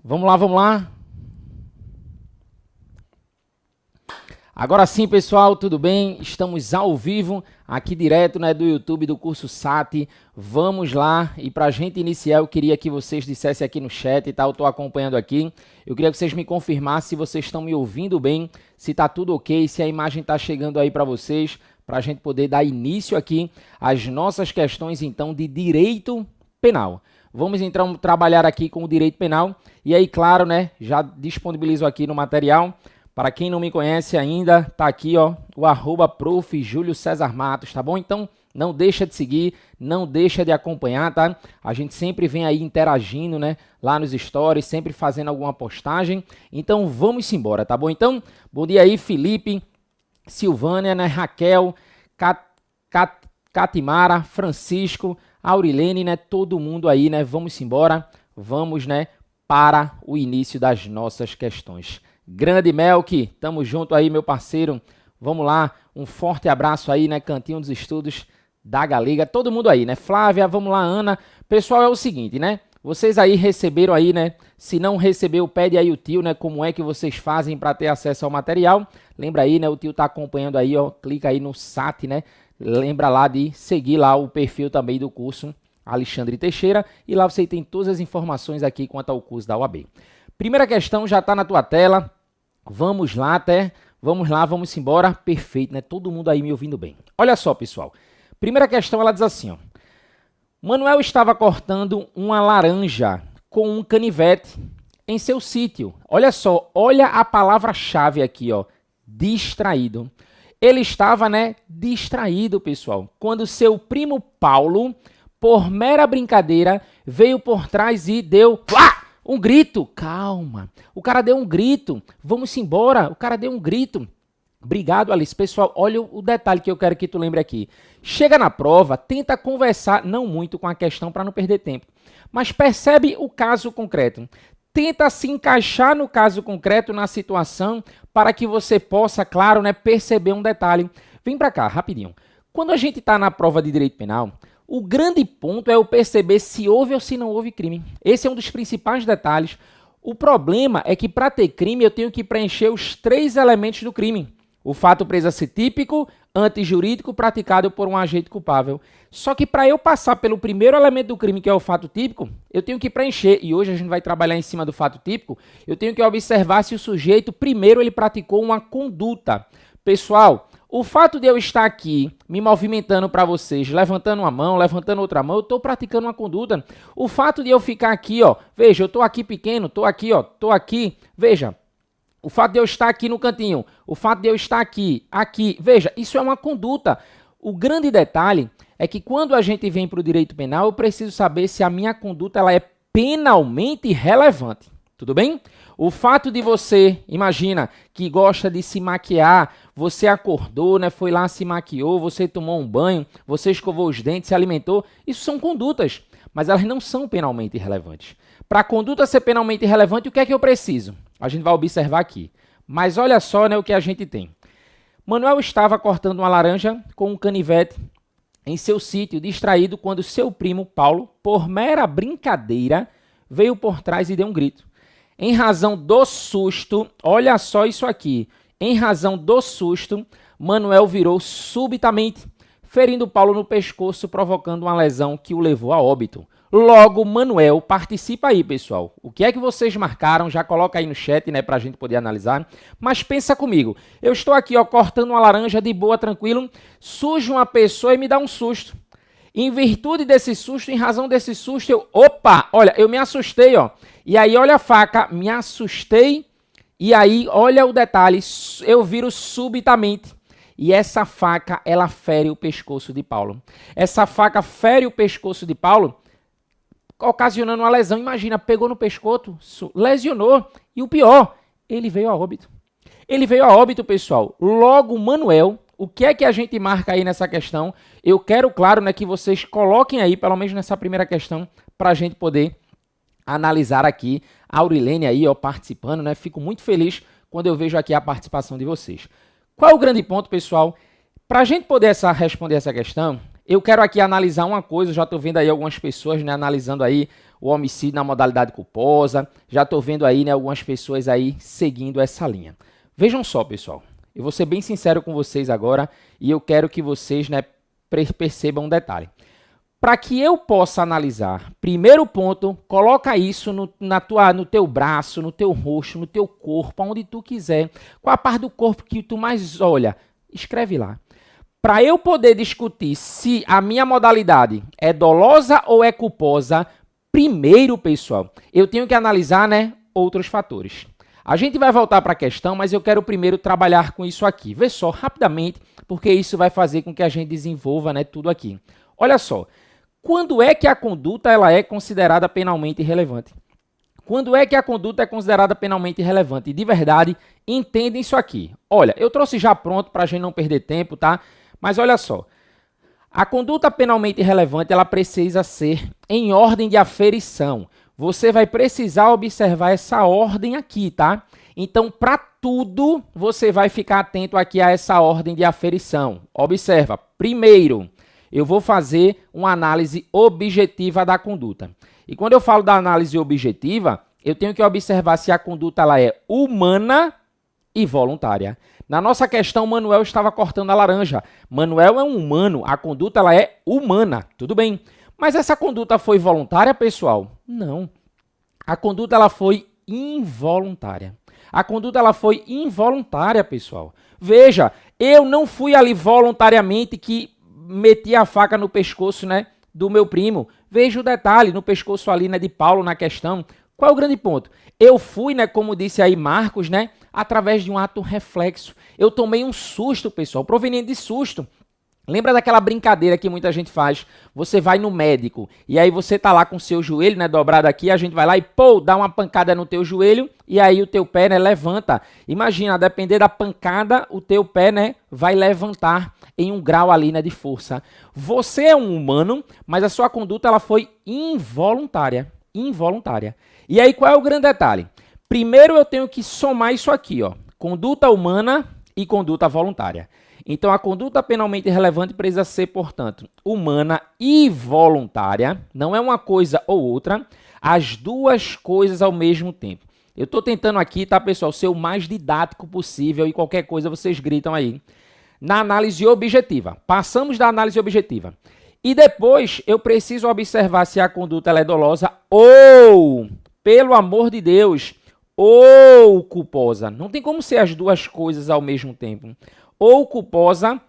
Vamos lá, vamos lá. Agora sim, pessoal, tudo bem? Estamos ao vivo, aqui direto, né, do YouTube do curso SAT. Vamos lá, e para a gente iniciar, eu queria que vocês dissessem aqui no chat, tá? Eu estou acompanhando aqui. Eu queria que vocês me confirmassem se vocês estão me ouvindo bem, se está tudo ok, se a imagem está chegando aí para vocês, para a gente poder dar início aqui às nossas questões, então, de direito penal. Vamos então trabalhar aqui com o direito penal. E aí, claro, né, já disponibilizo aqui no material. Para quem não me conhece ainda, tá aqui, ó, o @prof. Júlio César Matos, tá bom? Então, não deixa de seguir, não deixa de acompanhar, tá? A gente sempre vem aí interagindo, né, lá nos stories, sempre fazendo alguma postagem. Então, vamos embora, tá bom? Então, bom dia aí, Felipe, Silvânia, né, Raquel, Catimara, Francisco, Aurilene, né, todo mundo aí, né? Vamos embora, vamos, né, para o início das nossas questões. Grande Melk, tamo junto aí, meu parceiro. Vamos lá, um forte abraço aí, né? Cantinho dos Estudos da Galega, todo mundo aí, né? Flávia, vamos lá, Ana. Pessoal, é o seguinte, né? Vocês aí receberam aí, né? Se não recebeu, pede aí o tio, né? Como é que vocês fazem para ter acesso ao material? Lembra aí, né? O tio tá acompanhando aí, ó. Clica aí no SAT, né? Lembra lá de seguir lá o perfil também do curso Alexandre Teixeira. E lá você tem todas as informações aqui quanto ao curso da UAB. Primeira questão já está na tua tela. Vamos lá, vamos lá, vamos embora. Perfeito, né? Todo mundo aí me ouvindo bem. Olha só, pessoal. Primeira questão, ela diz assim, ó. Manuel estava cortando uma laranja com um canivete em seu sítio. Olha só, olha a palavra-chave aqui, ó. Distraído. Ele estava, né, distraído, pessoal, quando seu primo Paulo, por mera brincadeira, veio por trás e deu um grito. Calma, o cara deu um grito. Vamos embora, o cara deu um grito. Obrigado, Alice. Pessoal, olha o detalhe que eu quero que tu lembre aqui. Chega na prova, tenta conversar, não muito com a questão para não perder tempo, mas percebe o caso concreto. Tenta se encaixar no caso concreto, na situação, para que você possa, claro, né, perceber um detalhe. Vem para cá, rapidinho. Quando a gente está na prova de direito penal, o grande ponto é eu perceber se houve ou se não houve crime. Esse é um dos principais detalhes. O problema é que para ter crime eu tenho que preencher os 3 elementos do crime. O fato preso a ser típico, antijurídico, praticado por um agente culpável. Só que para eu passar pelo primeiro elemento do crime, que é o fato típico, eu tenho que preencher, e hoje a gente vai trabalhar em cima do fato típico, eu tenho que observar se o sujeito, primeiro, ele praticou uma conduta. Pessoal, o fato de eu estar aqui, me movimentando para vocês, levantando uma mão, levantando outra mão, eu estou praticando uma conduta. O fato de eu ficar aqui, ó, veja, eu estou aqui pequeno, estou aqui, ó, estou aqui, veja. O fato de eu estar aqui no cantinho, o fato de eu estar aqui, veja, isso é uma conduta. O grande detalhe é que quando a gente vem para o direito penal, eu preciso saber se a minha conduta ela é penalmente relevante. Tudo bem? O fato de você, imagina, que gosta de se maquiar, você acordou, né, foi lá, se maquiou, você tomou um banho, você escovou os dentes, se alimentou, isso são condutas, mas elas não são penalmente relevantes. Para a conduta ser penalmente relevante, o que é que eu preciso? A gente vai observar aqui. Mas olha só, né, o que a gente tem. Manuel estava cortando uma laranja com um canivete em seu sítio, distraído, quando seu primo Paulo, por mera brincadeira, veio por trás e deu um grito. Em razão do susto, olha só isso aqui. Em razão do susto, Manuel virou subitamente, ferindo Paulo no pescoço, provocando uma lesão que o levou a óbito. Logo, Manuel, participa aí, pessoal. O que é que vocês marcaram? Já coloca aí no chat, né, pra gente poder analisar. Mas pensa comigo. Eu estou aqui, ó, cortando uma laranja de boa, tranquilo. Surge uma pessoa e me dá um susto. Em virtude desse susto, em razão desse susto, olha, eu me assustei, ó. E aí, olha a faca, me assustei. E aí, olha o detalhe, eu viro subitamente. E essa faca, ela fere o pescoço de Paulo. Essa faca fere o pescoço de Paulo, ocasionando uma lesão. Imagina, pegou no pescoço, lesionou. E o pior, ele veio a óbito. Ele veio a óbito, pessoal. Logo, Manuel, o que é que a gente marca aí nessa questão? Eu quero, claro, né, que vocês coloquem aí, pelo menos nessa primeira questão, para a gente poder analisar aqui. A Aurilene aí, ó, participando, né? Fico muito feliz quando eu vejo aqui a participação de vocês. Qual é o grande ponto, pessoal? Para a gente poder responder essa questão, eu quero aqui analisar uma coisa. Eu já estou vendo aí algumas pessoas, né, analisando aí o homicídio na modalidade culposa. Já estou vendo aí, né, algumas pessoas aí seguindo essa linha. Vejam só, pessoal, eu vou ser bem sincero com vocês agora e eu quero que vocês, né, percebam um detalhe. Para que eu possa analisar, primeiro ponto, coloca isso no teu braço, no teu rosto, no teu corpo, onde tu quiser. Qual a parte do corpo que tu mais olha? Escreve lá. Para eu poder discutir se a minha modalidade é dolosa ou é culposa, primeiro, pessoal, eu tenho que analisar, né, outros fatores. A gente vai voltar para a questão, mas eu quero primeiro trabalhar com isso aqui. Vê só, rapidamente, porque isso vai fazer com que a gente desenvolva, né, tudo aqui. Olha só. Quando é que a conduta ela é considerada penalmente relevante? Quando é que a conduta é considerada penalmente relevante? De verdade, entendem isso aqui. Olha, eu trouxe já pronto para a gente não perder tempo, tá? Mas olha só. A conduta penalmente relevante, ela precisa ser em ordem de aferição. Você vai precisar observar essa ordem aqui, tá? Então, para tudo, você vai ficar atento aqui a essa ordem de aferição. Observa, primeiro, eu vou fazer uma análise objetiva da conduta. E quando eu falo da análise objetiva, eu tenho que observar se a conduta ela é humana e voluntária. Na nossa questão, Manuel estava cortando a laranja. Manuel é um humano, a conduta ela é humana, tudo bem. Mas essa conduta foi voluntária, pessoal? Não. A conduta ela foi involuntária. A conduta ela foi involuntária, pessoal. Veja, eu não fui ali voluntariamente que meti a faca no pescoço, né, do meu primo. Veja o detalhe, no pescoço ali, né, de Paulo na questão. Qual é o grande ponto? Eu fui, né, como disse aí Marcos, né, através de um ato reflexo. Eu tomei um susto, pessoal, proveniente de susto. Lembra daquela brincadeira que muita gente faz? Você vai no médico e aí você tá lá com o seu joelho, né, dobrado aqui, a gente vai lá e pô, dá uma pancada no teu joelho e aí o teu pé, né, levanta. Imagina, a depender da pancada, o teu pé, né, vai levantar em um grau ali, né, de força. Você é um humano, mas a sua conduta ela foi involuntária, involuntária. E aí qual é o grande detalhe? Primeiro eu tenho que somar isso aqui, ó, conduta humana e conduta voluntária. Então, a conduta penalmente relevante precisa ser, portanto, humana e voluntária. Não é uma coisa ou outra, as duas coisas ao mesmo tempo. Eu estou tentando aqui, tá, pessoal, ser o mais didático possível e qualquer coisa vocês gritam aí. Na análise objetiva. Passamos da análise objetiva. E depois, eu preciso observar se a conduta ela é dolosa ou, pelo amor de Deus, ou culposa. Não tem como ser as duas coisas ao mesmo tempo. Ou culposa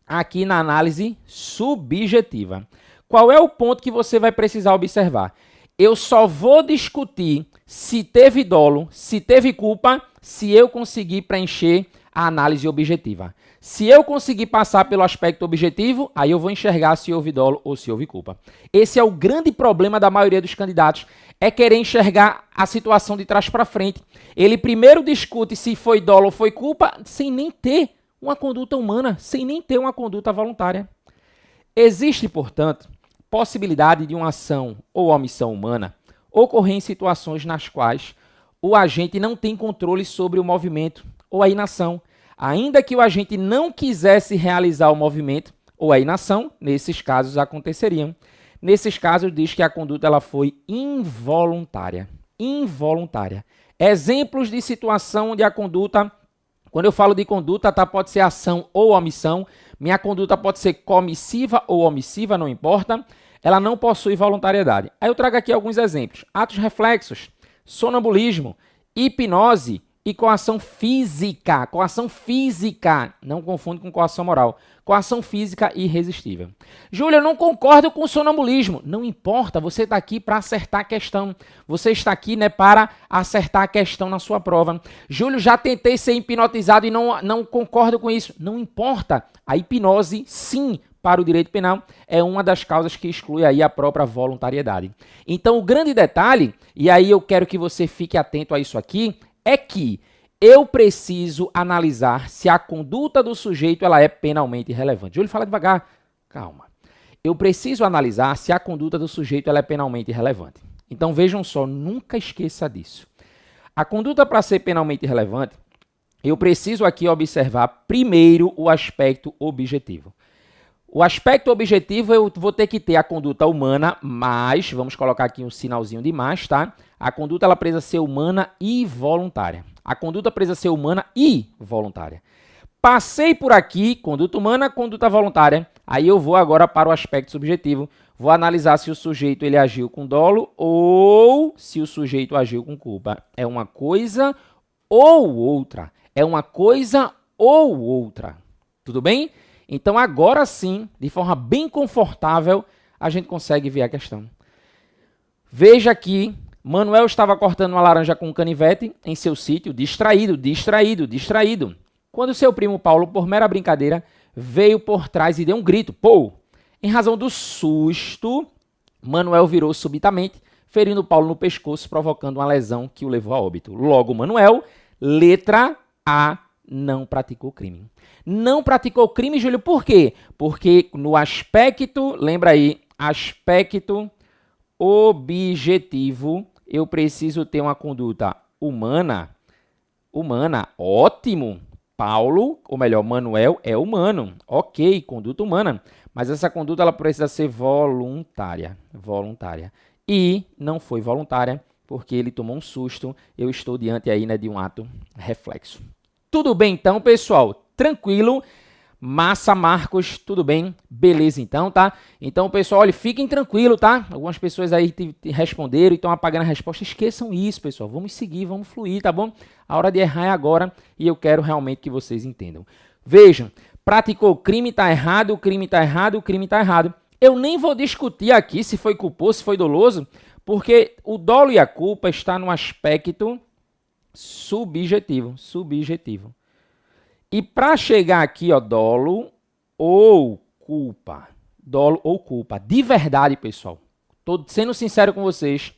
aqui na análise subjetiva. Qual é o ponto que você vai precisar observar? Eu só vou discutir se teve dolo, se teve culpa, se eu conseguir preencher a análise objetiva. Se eu conseguir passar pelo aspecto objetivo, aí eu vou enxergar se houve dolo ou se houve culpa. Esse é o grande problema da maioria dos candidatos, é querer enxergar a situação de trás para frente. Ele primeiro discute se foi dolo ou foi culpa, sem nem ter uma conduta humana, sem nem ter uma conduta voluntária. Existe, portanto, possibilidade de uma ação ou omissão humana ocorrer em situações nas quais o agente não tem controle sobre o movimento ou a inação. Ainda que o agente não quisesse realizar o movimento ou a inação, nesses casos aconteceriam. Nesses casos, diz que a conduta ela foi involuntária. Involuntária. Exemplos de situação onde a conduta, quando eu falo de conduta, tá, pode ser ação ou omissão. Minha conduta pode ser comissiva ou omissiva, não importa. Ela não possui voluntariedade. Aí eu trago aqui alguns exemplos. Atos reflexos, sonambulismo, hipnose e coação física. Coação física. Não confunde com coação moral. Coação física irresistível. Júlio, eu não concordo com o sonambulismo. Não importa, você está aqui para acertar a questão. Você está aqui, né, para acertar a questão na sua prova. Júlio, já tentei ser hipnotizado e não concordo com isso. Não importa. A hipnose, sim, para o direito penal, é uma das causas que exclui aí a própria voluntariedade. Então, o grande detalhe, e aí eu quero que você fique atento a isso aqui, é que eu preciso analisar se a conduta do sujeito ela é penalmente relevante. Júlio, fala devagar. Calma. Eu preciso analisar se a conduta do sujeito ela é penalmente relevante. Então, vejam só, nunca esqueça disso. A conduta para ser penalmente relevante, eu preciso aqui observar primeiro o aspecto objetivo. O aspecto objetivo eu vou ter que ter a conduta humana, mas, vamos colocar aqui um sinalzinho de mais, tá? A conduta ela precisa ser humana e voluntária. A conduta precisa ser humana e voluntária. Passei por aqui, conduta humana, conduta voluntária. Aí eu vou agora para o aspecto subjetivo. Vou analisar se o sujeito ele agiu com dolo ou se o sujeito agiu com culpa. É uma coisa ou outra. É uma coisa ou outra. Tudo bem? Então, agora sim, de forma bem confortável, a gente consegue ver a questão. Veja aqui, Manuel estava cortando uma laranja com um canivete em seu sítio, distraído. Quando seu primo Paulo, por mera brincadeira, veio por trás e deu um grito. Pô! Em razão do susto, Manuel virou subitamente, ferindo Paulo no pescoço, provocando uma lesão que o levou a óbito. Logo, Manuel, letra A, não praticou crime. Não praticou crime, Júlio, por quê? Porque no aspecto, lembra aí, aspecto objetivo, eu preciso ter uma conduta humana. Ótimo. Paulo, ou melhor, Manuel é humano. Ok, conduta humana. Mas essa conduta ela precisa ser voluntária. E não foi voluntária, porque ele tomou um susto. Eu estou diante aí, né, de um ato reflexo. Tudo bem então, pessoal? Tranquilo? Massa, Marcos, tudo bem? Beleza então, tá? Então, pessoal, olha, fiquem tranquilos, tá? Algumas pessoas aí te responderam e estão apagando a resposta. Esqueçam isso, pessoal. Vamos seguir, vamos fluir, tá bom? A hora de errar é agora e eu quero realmente que vocês entendam. Vejam, praticou crime, tá errado, o crime tá errado, o crime tá errado. Eu nem vou discutir aqui se foi culposo, se foi doloso, porque o dolo e a culpa está no aspecto subjetivo. E para chegar aqui, ó, dolo ou culpa. De verdade, pessoal. Tô sendo sincero com vocês.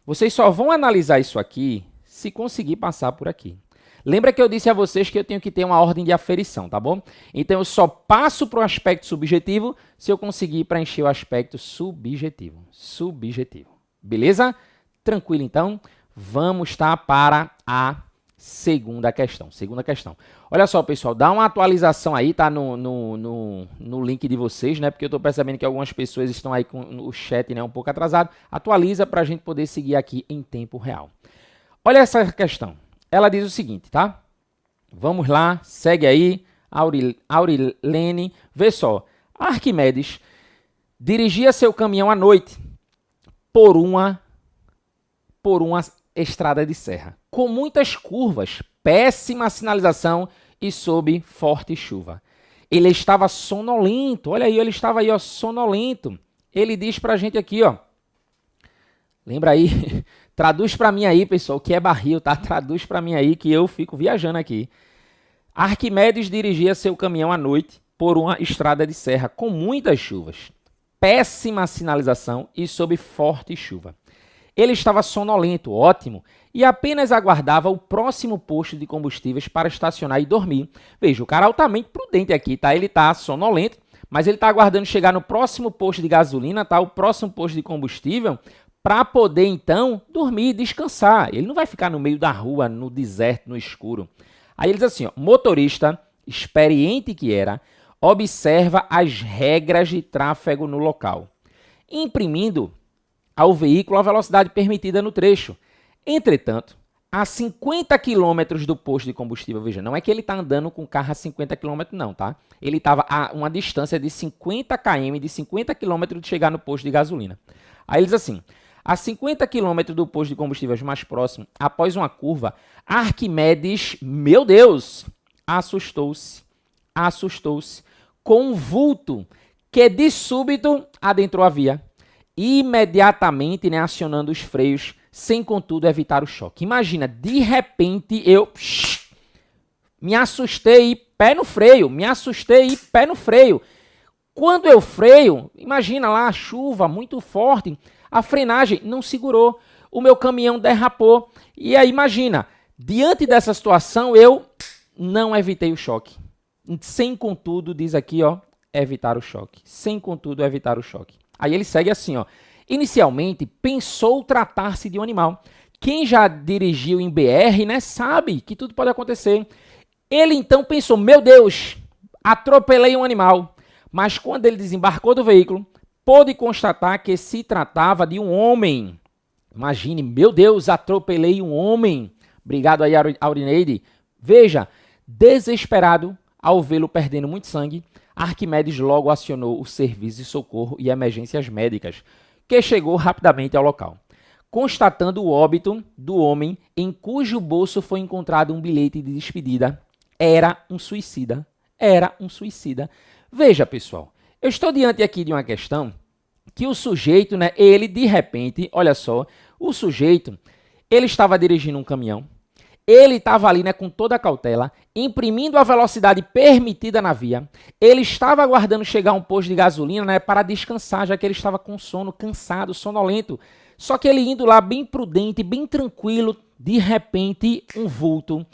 Vocês só vão analisar isso aqui se conseguir passar por aqui. Lembra que eu disse a vocês que eu tenho que ter uma ordem de aferição, tá bom? Então eu só passo para o aspecto subjetivo se eu conseguir preencher o aspecto subjetivo. Beleza? Tranquilo, então. Vamos para a segunda questão. Olha só, pessoal, dá uma atualização aí, tá? No link de vocês, né? Porque eu tô percebendo que algumas pessoas estão aí com o chat, né, um pouco atrasado. Atualiza para a gente poder seguir aqui em tempo real. Olha essa questão. Ela diz o seguinte, tá? Vamos lá, segue aí, Aurilene. Vê só, Arquimedes dirigia seu caminhão à noite por uma estrada de serra, com muitas curvas, péssima sinalização e sob forte chuva. Ele estava sonolento, olha aí, ele estava aí, ó, sonolento. Ele diz pra gente aqui, ó, lembra aí, traduz pra mim aí, pessoal, que é barril, tá? Traduz pra mim aí que eu fico viajando aqui. Arquimedes dirigia seu caminhão à noite por uma estrada de serra com muitas chuvas, péssima sinalização e sob forte chuva. Ele estava sonolento, ótimo, e apenas aguardava o próximo posto de combustíveis para estacionar e dormir. Veja, o cara altamente prudente aqui, tá? Ele tá sonolento, mas ele tá aguardando chegar no próximo posto de gasolina, tá? O próximo posto de combustível, para poder, então, dormir, descansar. Ele não vai ficar no meio da rua, no deserto, no escuro. Aí ele diz assim, ó, motorista, experiente que era, observa as regras de tráfego no local, imprimindo ao veículo a velocidade permitida no trecho. Entretanto, a 50 km do posto de combustível, veja, não é que ele está andando com o carro a 50 km não, tá? Ele estava a uma distância de 50 km, de 50 km de chegar no posto de gasolina. Aí ele diz assim, a 50 km do posto de combustíveis mais próximo, após uma curva, Arquimedes, meu Deus, assustou-se com um vulto que de súbito adentrou a via, imediatamente, né, acionando os freios, sem contudo evitar o choque. Imagina, de repente eu me assustei e pé no freio, Quando eu freio, imagina lá a chuva muito forte, a frenagem não segurou, o meu caminhão derrapou. E aí imagina, diante dessa situação eu não evitei o choque. Sem contudo, diz aqui, ó, evitar o choque. Aí ele segue assim, ó. Inicialmente, pensou tratar-se de um animal. Quem já dirigiu em BR, né, sabe que tudo pode acontecer. Ele então pensou, meu Deus, atropelei um animal. mas quando ele desembarcou do veículo, pôde constatar que se tratava de um homem. Imagine, meu Deus, atropelei um homem. Obrigado aí, Aurineide. Veja, desesperado ao vê-lo perdendo muito sangue, Arquimedes logo acionou o serviço de socorro e emergências médicas, que chegou rapidamente ao local, constatando o óbito do homem em cujo bolso foi encontrado um bilhete de despedida. Era um suicida. Era um suicida. Veja, pessoal, eu estou diante aqui de uma questão que o sujeito, né, ele de repente, olha só, o sujeito, ele estava dirigindo um caminhão, ele estava ali, né, com toda a cautela, imprimindo a velocidade permitida na via. Ele estava aguardando chegar a um posto de gasolina, né, para descansar, já que ele estava com sono, cansado, sonolento. Só que ele indo lá bem prudente, bem tranquilo, de repente um vulto.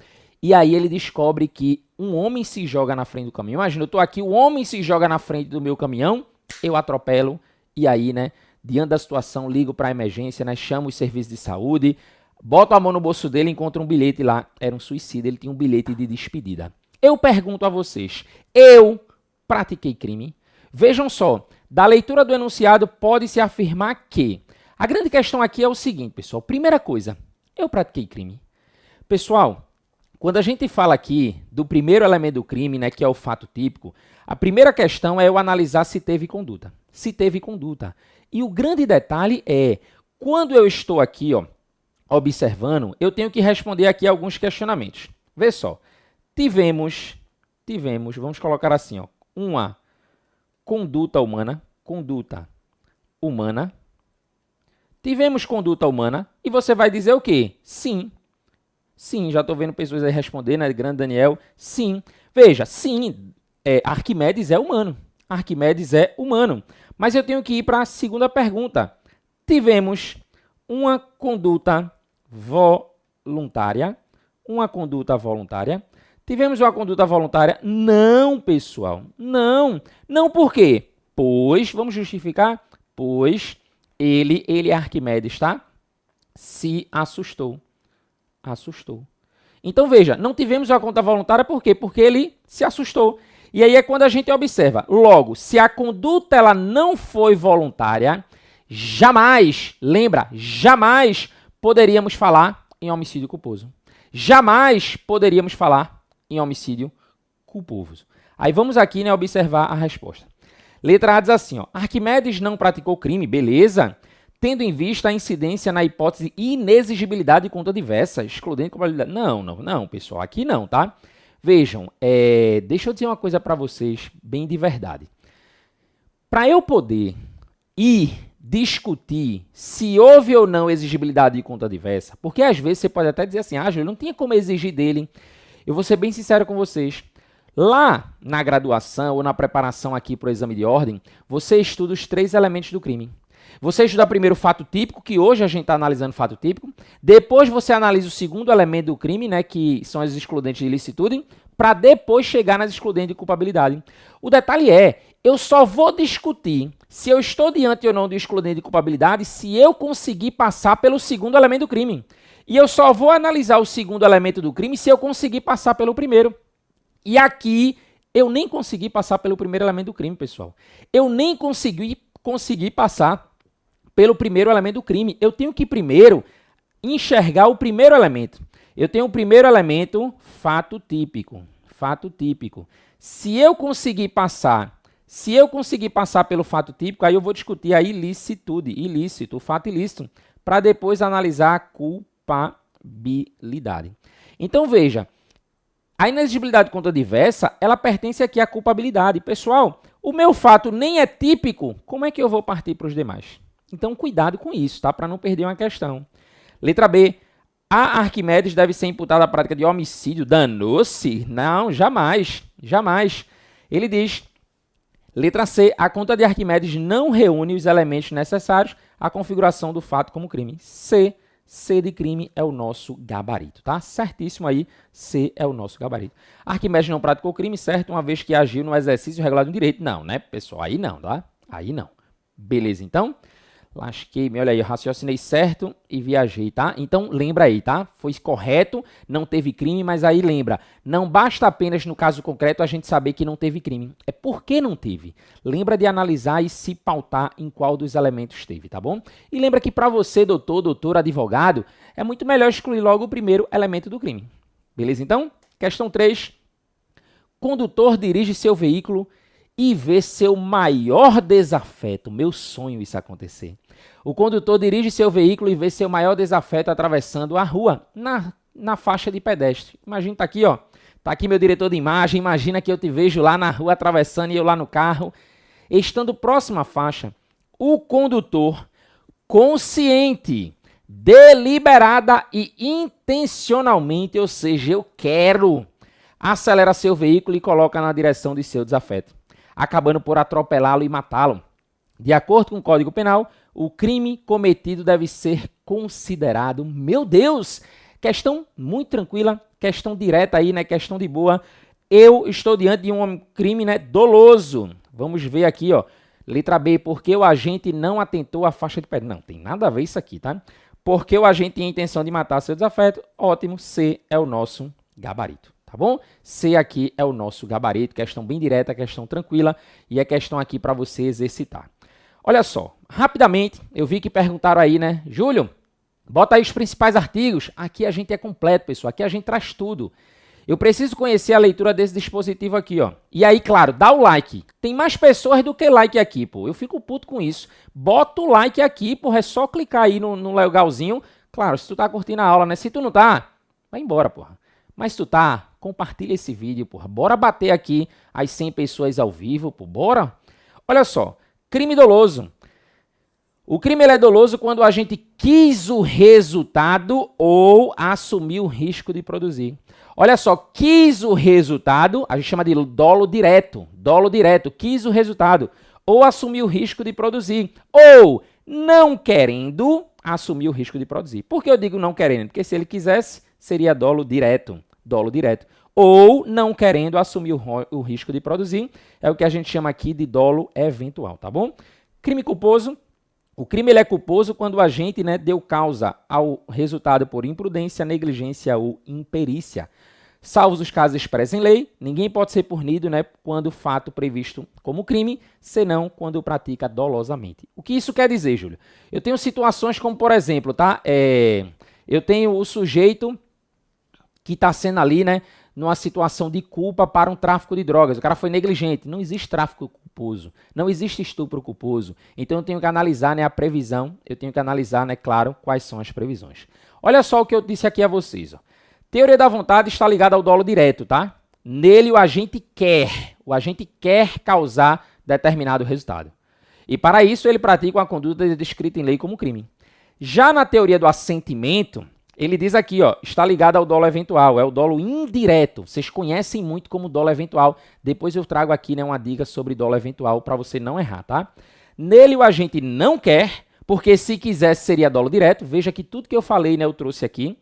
E aí ele descobre que um homem se joga na frente do caminhão. Imagina, eu estou aqui, o homem se joga na frente do meu caminhão, eu atropelo. E aí, né, diante da situação, ligo para a emergência, né, chamo os serviços de saúde, boto a mão no bolso dele, encontro um bilhete lá. Era um suicida, ele tinha um bilhete de despedida. Eu pergunto a vocês, eu pratiquei crime? Vejam só, da leitura do enunciado pode-se afirmar que... A grande questão aqui é o seguinte, pessoal. Primeira coisa, eu pratiquei crime. Pessoal, quando a gente fala aqui do primeiro elemento do crime, né, que é o fato típico, a primeira questão é eu analisar se teve conduta. Se teve conduta. E o grande detalhe é, quando eu estou aqui, ó, observando, eu tenho que responder aqui alguns questionamentos. Vê só, tivemos, vamos colocar assim, ó, uma conduta humana, tivemos conduta humana, e você vai dizer o quê? Sim. Sim, já estou vendo pessoas aí responder, né, grande Daniel, sim. Veja, sim, Arquimedes é humano, mas eu tenho que ir para a segunda pergunta. Tivemos uma conduta voluntária. Tivemos uma conduta voluntária? Não, pessoal. Não. Não por quê? Pois, vamos justificar? Pois ele Arquimedes, tá? Se assustou. Então, veja, não tivemos uma conduta voluntária por quê? Porque ele se assustou. E aí é quando a gente observa. Logo, se a conduta ela não foi voluntária, jamais, lembra, jamais poderíamos falar em homicídio culposo. Jamais poderíamos falar em homicídio culposo. Aí vamos aqui, né, observar a resposta. Letra A diz assim, ó, Arquimedes não praticou crime, beleza? Tendo em vista a incidência na hipótese inexigibilidade de conta diversa, excludendo probabilidade. Não, pessoal, aqui não, tá? Vejam, deixa eu dizer uma coisa para vocês, bem de verdade. Para eu poder discutir se houve ou não exigibilidade de conta diversa, porque às vezes você pode até dizer assim, Júlio, não tinha como exigir dele. Eu vou ser bem sincero com vocês. Lá na graduação ou na preparação aqui para o exame de ordem, você estuda os 3 elementos do crime. Você estuda primeiro o fato típico, que hoje a gente está analisando o fato típico. Depois você analisa o segundo elemento do crime, né, que são as excludentes de ilicitude, para depois chegar nas excludentes de culpabilidade. O detalhe é, eu só vou discutir se eu estou diante ou não do excludente de culpabilidade se eu conseguir passar pelo segundo elemento do crime. E eu só vou analisar o segundo elemento do crime se eu conseguir passar pelo primeiro. E aqui eu nem consegui passar pelo primeiro elemento do crime, pessoal. Eu nem consegui passar pelo primeiro elemento do crime. Eu tenho que primeiro enxergar o primeiro elemento. Eu tenho o primeiro elemento, fato típico. Se eu conseguir passar pelo fato típico, aí eu vou discutir a ilicitude, o fato ilícito, para depois analisar a culpabilidade. Então, veja, a inexigibilidade de conta diversa, ela pertence aqui à culpabilidade. Pessoal, o meu fato nem é típico, como é que eu vou partir para os demais? Então, cuidado com isso, tá? Para não perder uma questão. Letra B. A Arquimedes deve ser imputada a prática de homicídio. Danou-se? Não, jamais. Ele diz, letra C. A conta de Arquimedes não reúne os elementos necessários à configuração do fato como crime. C de crime é o nosso gabarito, tá? Certíssimo aí, C é o nosso gabarito. Arquimedes não praticou crime, certo? Uma vez que agiu no exercício regular do direito. Não, né, pessoal? Aí não, tá? Aí não. Beleza, então? Lasquei-me, olha aí, eu raciocinei certo e viajei, tá? Então, lembra aí, tá? Foi correto, não teve crime, mas aí lembra, não basta apenas no caso concreto a gente saber que não teve crime. É por que não teve. Lembra de analisar e se pautar em qual dos elementos teve, tá bom? E lembra que para você, doutor, advogado, é muito melhor excluir logo o primeiro elemento do crime. Beleza, então? Questão 3. Condutor dirige seu veículo e vê seu maior desafeto. Meu sonho isso acontecer. O condutor dirige seu veículo e vê seu maior desafeto atravessando a rua, na faixa de pedestre. Imagina, tá aqui, ó. Tá aqui meu diretor de imagem. Imagina que eu te vejo lá na rua atravessando e eu lá no carro. Estando próximo à faixa, o condutor, consciente, deliberada e intencionalmente, ou seja, eu quero, acelera seu veículo e coloca na direção de seu desafeto, acabando por atropelá-lo e matá-lo. De acordo com o Código Penal, o crime cometido deve ser considerado, meu Deus, questão muito tranquila, questão direta aí, né, questão de boa. Eu estou diante de um crime, né, doloso. Vamos ver aqui, ó, letra B, porque o agente não atentou à faixa de pedestre. Não, tem nada a ver isso aqui, tá? Porque o agente tinha a intenção de matar seu desafeto. Ótimo, C é o nosso gabarito. Tá bom? C aqui é o nosso gabarito, questão bem direta, questão tranquila e é questão aqui para você exercitar. Olha só, rapidamente, eu vi que perguntaram aí, né? Júlio, bota aí os principais artigos. Aqui a gente é completo, pessoal, aqui a gente traz tudo. Eu preciso conhecer a leitura desse dispositivo aqui, ó. E aí, claro, dá o like. Tem mais pessoas do que like aqui, pô. Eu fico puto com isso. Bota o like aqui, pô, é só clicar aí no legalzinho. Claro, se tu tá curtindo a aula, né? Se tu não tá, vai embora, porra. Mas se tu tá, compartilha esse vídeo, porra. Bora bater aqui as 100 pessoas ao vivo, pô. Bora? Olha só. Crime doloso. O crime ele é doloso quando a gente quis o resultado ou assumiu o risco de produzir. Olha só, quis o resultado, a gente chama de dolo direto. Dolo direto, quis o resultado ou assumiu o risco de produzir. Ou não querendo assumir o risco de produzir. Por que eu digo não querendo? Porque se ele quisesse, seria dolo direto. Dolo direto. Ou não querendo assumir o risco de produzir, é o que a gente chama aqui de dolo eventual, tá bom? Crime culposo. O crime ele é culposo quando o agente, né, deu causa ao resultado por imprudência, negligência ou imperícia. Salvos os casos expressos em lei, ninguém pode ser punido, né, quando o fato previsto como crime, senão quando o pratica dolosamente. O que isso quer dizer, Júlio? Eu tenho situações como, por exemplo, tá? Eu tenho o sujeito que está sendo ali, né, numa situação de culpa para um tráfico de drogas. O cara foi negligente. Não existe tráfico culposo. Não existe estupro culposo. Então eu tenho que analisar, né, a previsão. Eu tenho que analisar, né, claro, quais são as previsões. Olha só o que eu disse aqui a vocês. Ó. Teoria da vontade está ligada ao dolo direto, tá? Nele o agente quer causar determinado resultado. E para isso ele pratica uma conduta descrita em lei como crime. Já na teoria do assentimento, ele diz aqui, ó, está ligado ao dolo eventual, é o dolo indireto. Vocês conhecem muito como dolo eventual. Depois eu trago aqui, né, uma dica sobre dolo eventual para você não errar, tá? Nele o agente não quer, porque se quisesse seria dolo direto. Veja que tudo que eu falei, né, eu trouxe aqui.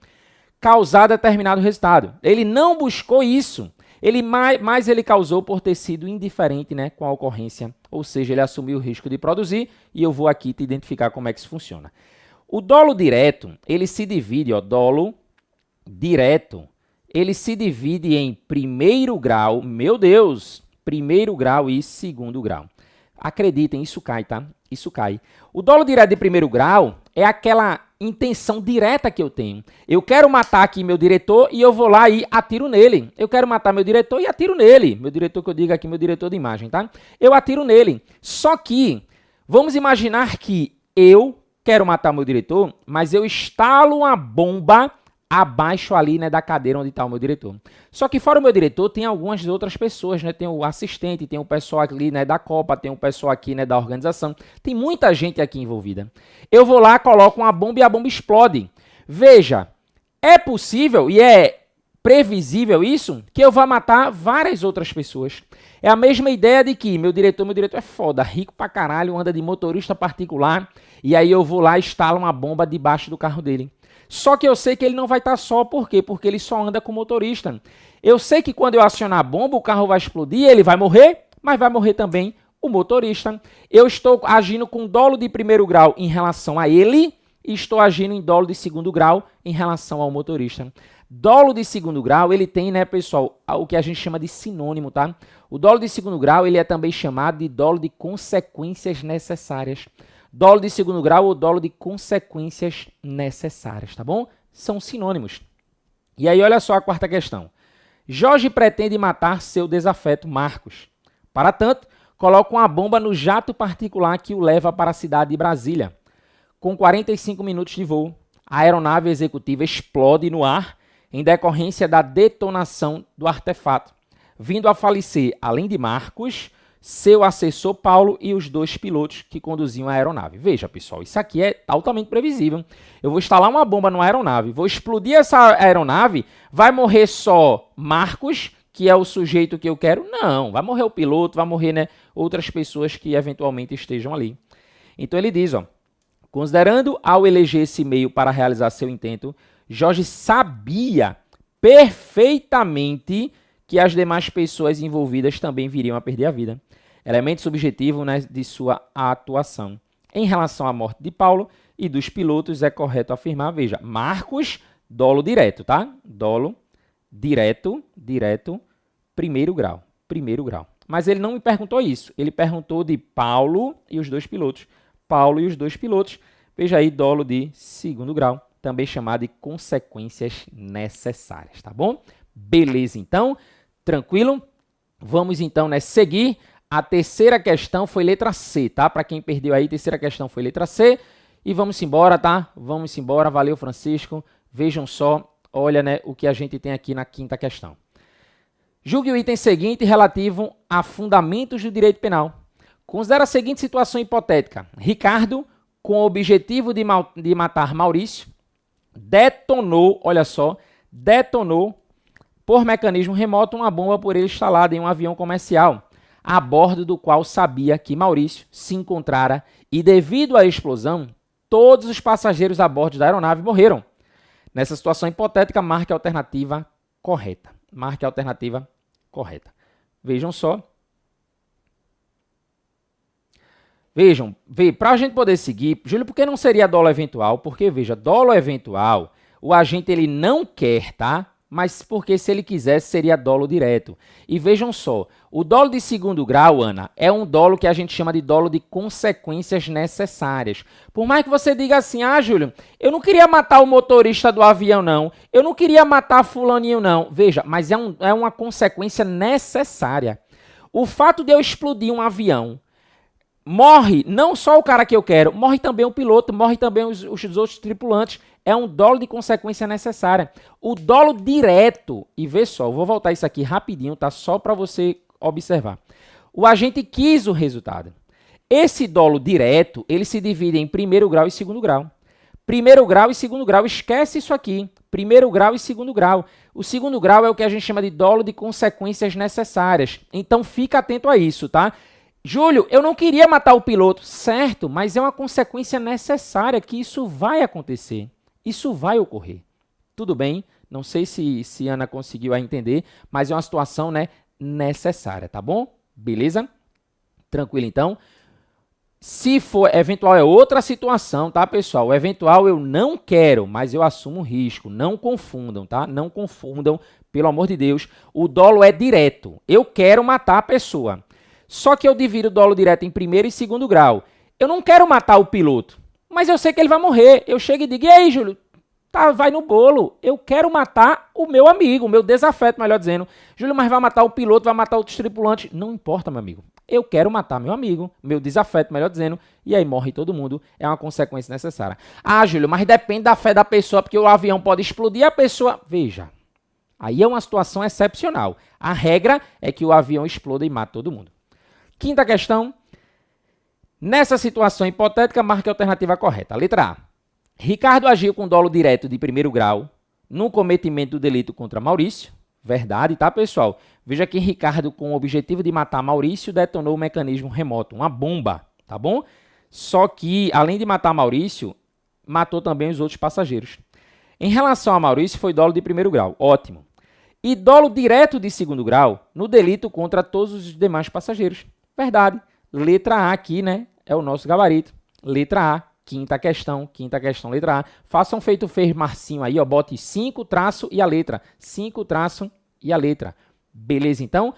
Causar determinado resultado. Ele não buscou isso. Mas ele causou por ter sido indiferente, né, com a ocorrência. Ou seja, ele assumiu o risco de produzir e eu vou aqui te identificar como é que isso funciona. O dolo direto, ele se divide, ó, dolo direto, ele se divide em primeiro grau, meu Deus, primeiro grau e segundo grau. Acreditem, isso cai, tá? Isso cai. O dolo direto de primeiro grau é aquela intenção direta que eu tenho. Eu quero matar aqui meu diretor e eu vou lá e atiro nele. Eu quero matar meu diretor e atiro nele. Meu diretor que eu digo aqui, meu diretor de imagem, tá? Eu atiro nele. Só que, vamos imaginar que eu quero matar meu diretor, mas eu instalo uma bomba abaixo ali, né, da cadeira onde está o meu diretor. Só que fora o meu diretor, tem algumas outras pessoas, né? Tem o assistente, tem o pessoal ali, né, da Copa, tem o pessoal aqui, né, da organização. Tem muita gente aqui envolvida. Eu vou lá, coloco uma bomba e a bomba explode. Veja, é possível e é previsível isso, que eu vá matar várias outras pessoas. É a mesma ideia de que meu diretor é foda, rico pra caralho, anda de motorista particular, e aí eu vou lá e instalo uma bomba debaixo do carro dele. Só que eu sei que ele não vai estar só, por quê? Porque ele só anda com motorista. Eu sei que quando eu acionar a bomba, o carro vai explodir, ele vai morrer, mas vai morrer também O motorista. Eu estou agindo com dolo de primeiro grau em relação a ele e estou agindo em dolo de segundo grau em relação ao motorista. Dolo de segundo grau, ele tem, né, pessoal, o que a gente chama de sinônimo, tá? O dolo de segundo grau, ele é também chamado de dolo de consequências necessárias. Dolo de segundo grau ou dolo de consequências necessárias, tá bom? São sinônimos. E aí, olha só a quarta questão. Jorge pretende matar seu desafeto Marcos. Para tanto, coloca uma bomba no jato particular que o leva para a cidade de Brasília. Com 45 minutos de voo, a aeronave executiva explode no ar em decorrência da detonação do artefato, vindo a falecer, além de Marcos, seu assessor Paulo e os 2 pilotos que conduziam a aeronave. Veja, pessoal, isso aqui é altamente previsível. Eu vou instalar uma bomba numa aeronave, vou explodir essa aeronave, vai morrer só Marcos, que é o sujeito que eu quero? Não, vai morrer o piloto, vai morrer, né, outras pessoas que eventualmente estejam ali. Então ele diz, ó, considerando ao eleger esse meio para realizar seu intento, Jorge sabia perfeitamente que as demais pessoas envolvidas também viriam a perder a vida. Elemento subjetivo, né, de sua atuação. Em relação à morte de Paulo e dos pilotos, é correto afirmar, veja, Marcos, dolo direto, tá? Dolo direto, primeiro grau. Mas ele não me perguntou isso, ele perguntou de Paulo e os 2 pilotos. Paulo e os 2 pilotos, veja aí, dolo de segundo grau, também chamado de consequências necessárias, tá bom? Beleza, então, tranquilo? Vamos então, né, seguir. A terceira questão foi letra C, tá? Para quem perdeu aí, a terceira questão foi letra C. E vamos embora, tá? Vamos embora, valeu, Francisco. Vejam só, olha, né, o que a gente tem aqui na quinta questão. Julgue o item seguinte relativo a fundamentos do direito penal. Considera a seguinte situação hipotética. Ricardo, com o objetivo de matar Maurício, detonou, olha só, detonou por mecanismo remoto uma bomba por ele instalada em um avião comercial, a bordo do qual sabia que Maurício se encontrara e, devido à explosão, todos os passageiros a bordo da aeronave morreram. Nessa situação hipotética, marque a alternativa correta. Marque a alternativa correta. Vejam só. Vejam, para a gente poder seguir, Júlio, por que não seria dolo eventual? Porque, veja, dolo eventual, o agente ele não quer, tá? Mas porque se ele quisesse, seria dolo direto. E vejam só, o dolo de segundo grau, Ana, é um dolo que a gente chama de dolo de consequências necessárias. Por mais que você diga assim, ah, Júlio, eu não queria matar o motorista do avião, não. Eu não queria matar fulaninho, não. Veja, mas é uma consequência necessária. O fato de eu explodir um avião, morre não só o cara que eu quero, morre também o piloto, morre também os outros tripulantes. É um dolo de consequência necessária. O dolo direto, e vê só, eu vou voltar isso aqui rapidinho, tá? Só para você observar. O agente quis o resultado. Esse dolo direto, ele se divide em primeiro grau e segundo grau. Primeiro grau e segundo grau, esquece isso aqui. Primeiro grau e segundo grau. O segundo grau é o que a gente chama de dolo de consequências necessárias. Então, fica atento a isso, tá? Júlio, eu não queria matar o piloto, certo, mas é uma consequência necessária que isso vai acontecer, isso vai ocorrer. Tudo bem, não sei se Ana conseguiu entender, mas é uma situação, né, necessária, tá bom? Beleza? Tranquilo, então. Se for eventual é outra situação, tá, pessoal? O eventual eu não quero, mas eu assumo risco. Não confundam, tá? Não confundam, pelo amor de Deus. O dolo é direto. Eu quero matar a pessoa. Só que eu divido o dolo direto em primeiro e segundo grau. Eu não quero matar o piloto, mas eu sei que ele vai morrer. Eu chego e digo, e aí, Júlio? Tá, vai no bolo. Eu quero matar o meu amigo, o meu desafeto, melhor dizendo. Júlio, mas vai matar o piloto, vai matar outros tripulantes. Não importa, meu amigo. Eu quero matar meu amigo, meu desafeto, melhor dizendo, e aí morre todo mundo. É uma consequência necessária. Ah, Júlio, mas depende da fé da pessoa, porque o avião pode explodir e a pessoa... Veja, aí é uma situação excepcional. A regra é que o avião exploda e mata todo mundo. Quinta questão. Nessa situação hipotética, marque a alternativa correta. Letra A. Ricardo agiu com dolo direto de primeiro grau no cometimento do delito contra Maurício. Verdade, tá, pessoal? Veja que Ricardo, com o objetivo de matar Maurício, detonou o mecanismo remoto, uma bomba, tá bom? Só que, além de matar Maurício, matou também os outros passageiros. Em relação a Maurício, foi dolo de primeiro grau. Ótimo. E dolo direto de segundo grau no delito contra todos os demais passageiros. Verdade. Letra A aqui, né? É o nosso gabarito. Letra A, quinta questão, letra A. Façam feito fez Marcinho aí, ó. Bote 5 traço e a letra. 5 traço e a letra. Beleza, então?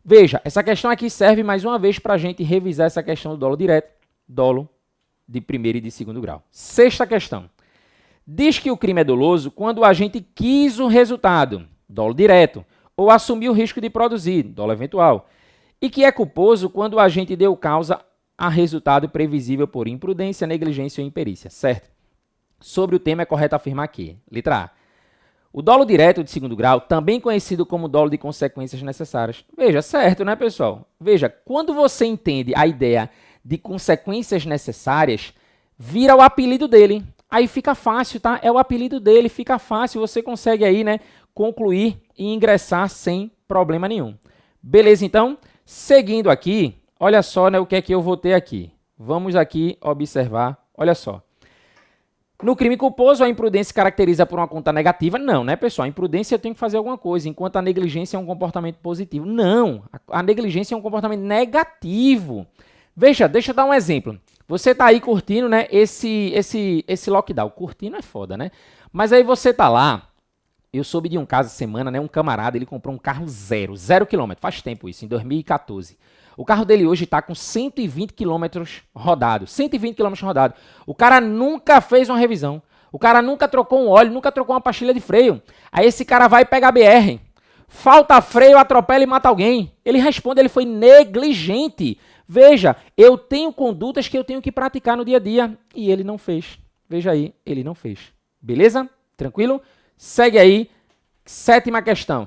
Veja, essa questão aqui serve mais uma vez para a gente revisar essa questão do dolo direto, dolo de primeiro e de segundo grau. Sexta questão. Diz que o crime é doloso quando o agente quis o resultado, dolo direto, ou assumiu o risco de produzir, dolo eventual, e que é culposo quando o agente deu causa a resultado previsível por imprudência, negligência ou imperícia, certo? Sobre o tema é correto afirmar que, letra A, o dolo direto de segundo grau, também conhecido como dolo de consequências necessárias. Veja, certo, né, pessoal? Veja, quando você entende a ideia de consequências necessárias, vira o apelido dele. Aí fica fácil, tá? É o apelido dele, fica fácil, você consegue aí, né, concluir e ingressar sem problema nenhum. Beleza, então? Seguindo aqui, olha só, né, o que é que eu vou ter aqui. Vamos aqui observar, olha só. No crime culposo, a imprudência se caracteriza por uma conta negativa? Não, né, pessoal? A imprudência eu tenho que fazer alguma coisa, enquanto a negligência é um comportamento positivo. Não, a negligência é um comportamento negativo. Veja, deixa eu dar um exemplo. Você está aí curtindo, né, esse lockdown. Curtindo é foda, né? Mas aí você tá lá, eu soube de um caso essa semana, né, um camarada, ele comprou um carro zero quilômetro, faz tempo isso, em 2014. O carro dele hoje está com 120 quilômetros rodados. 120 quilômetros rodados. O cara nunca fez uma revisão. O cara nunca trocou um óleo, nunca trocou uma pastilha de freio. Aí esse cara vai pegar BR. Falta freio, atropela e mata alguém. Ele responde, ele foi negligente. Veja, eu tenho condutas que eu tenho que praticar no dia a dia. E ele não fez. Veja aí, ele não fez. Beleza? Tranquilo? Segue aí. Sétima questão,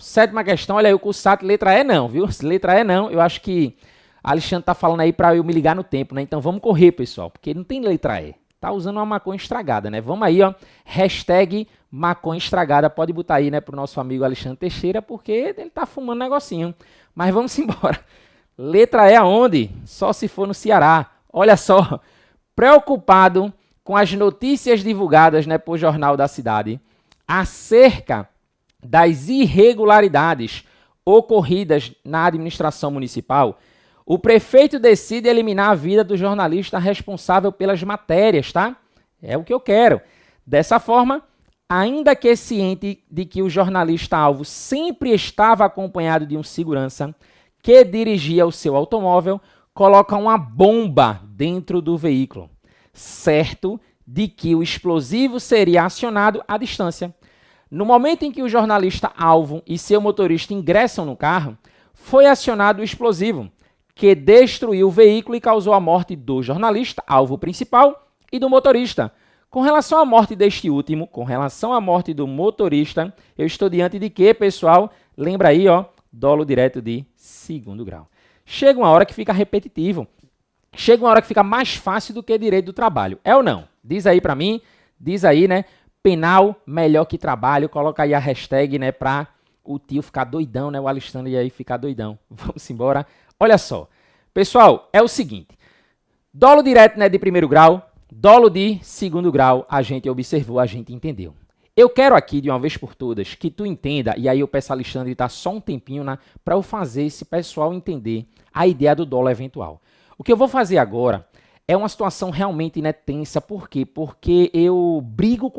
olha aí, o Cursat, letra E não, viu? Letra E não, eu acho que Alexandre tá falando aí para eu me ligar no tempo, né? Então vamos correr, pessoal, porque não tem letra E. Tá usando uma maconha estragada, né? Vamos aí, ó, hashtag maconha estragada, pode botar aí, né, pro nosso amigo Alexandre Teixeira, porque ele tá fumando um negocinho. Mas vamos embora. Letra E aonde? Só se for no Ceará. Olha só, preocupado com as notícias divulgadas, né, por Jornal da Cidade, acerca das irregularidades ocorridas na administração municipal, o prefeito decide eliminar a vida do jornalista responsável pelas matérias, tá? É o que eu quero. Dessa forma, ainda que ciente de que o jornalista-alvo sempre estava acompanhado de um segurança que dirigia o seu automóvel, coloca uma bomba dentro do veículo, certo de que o explosivo seria acionado à distância. No momento em que o jornalista-alvo e seu motorista ingressam no carro, foi acionado o explosivo, que destruiu o veículo e causou a morte do jornalista, alvo principal, e do motorista. Com relação à morte deste último, com relação à morte do motorista, eu estou diante de quê, pessoal? Lembra aí, ó, dolo direto de segundo grau. Chega uma hora que fica repetitivo. Chega uma hora que fica mais fácil do que direito do trabalho. É ou não? Diz aí pra mim, diz aí, né? Penal melhor que trabalho. Coloca aí a hashtag, né, pra o tio ficar doidão, né? O Alexandre aí ficar doidão. Vamos embora. Olha só. Pessoal, é o seguinte. Dolo direto, né, de primeiro grau. Dolo de segundo grau, a gente observou, a gente entendeu. Eu quero aqui, de uma vez por todas, que tu entenda, e aí eu peço a Alexandre tá só um tempinho, né, para eu fazer esse pessoal entender a ideia do dolo eventual. O que eu vou fazer agora é uma situação realmente, né, tensa. Por quê? Porque eu brigo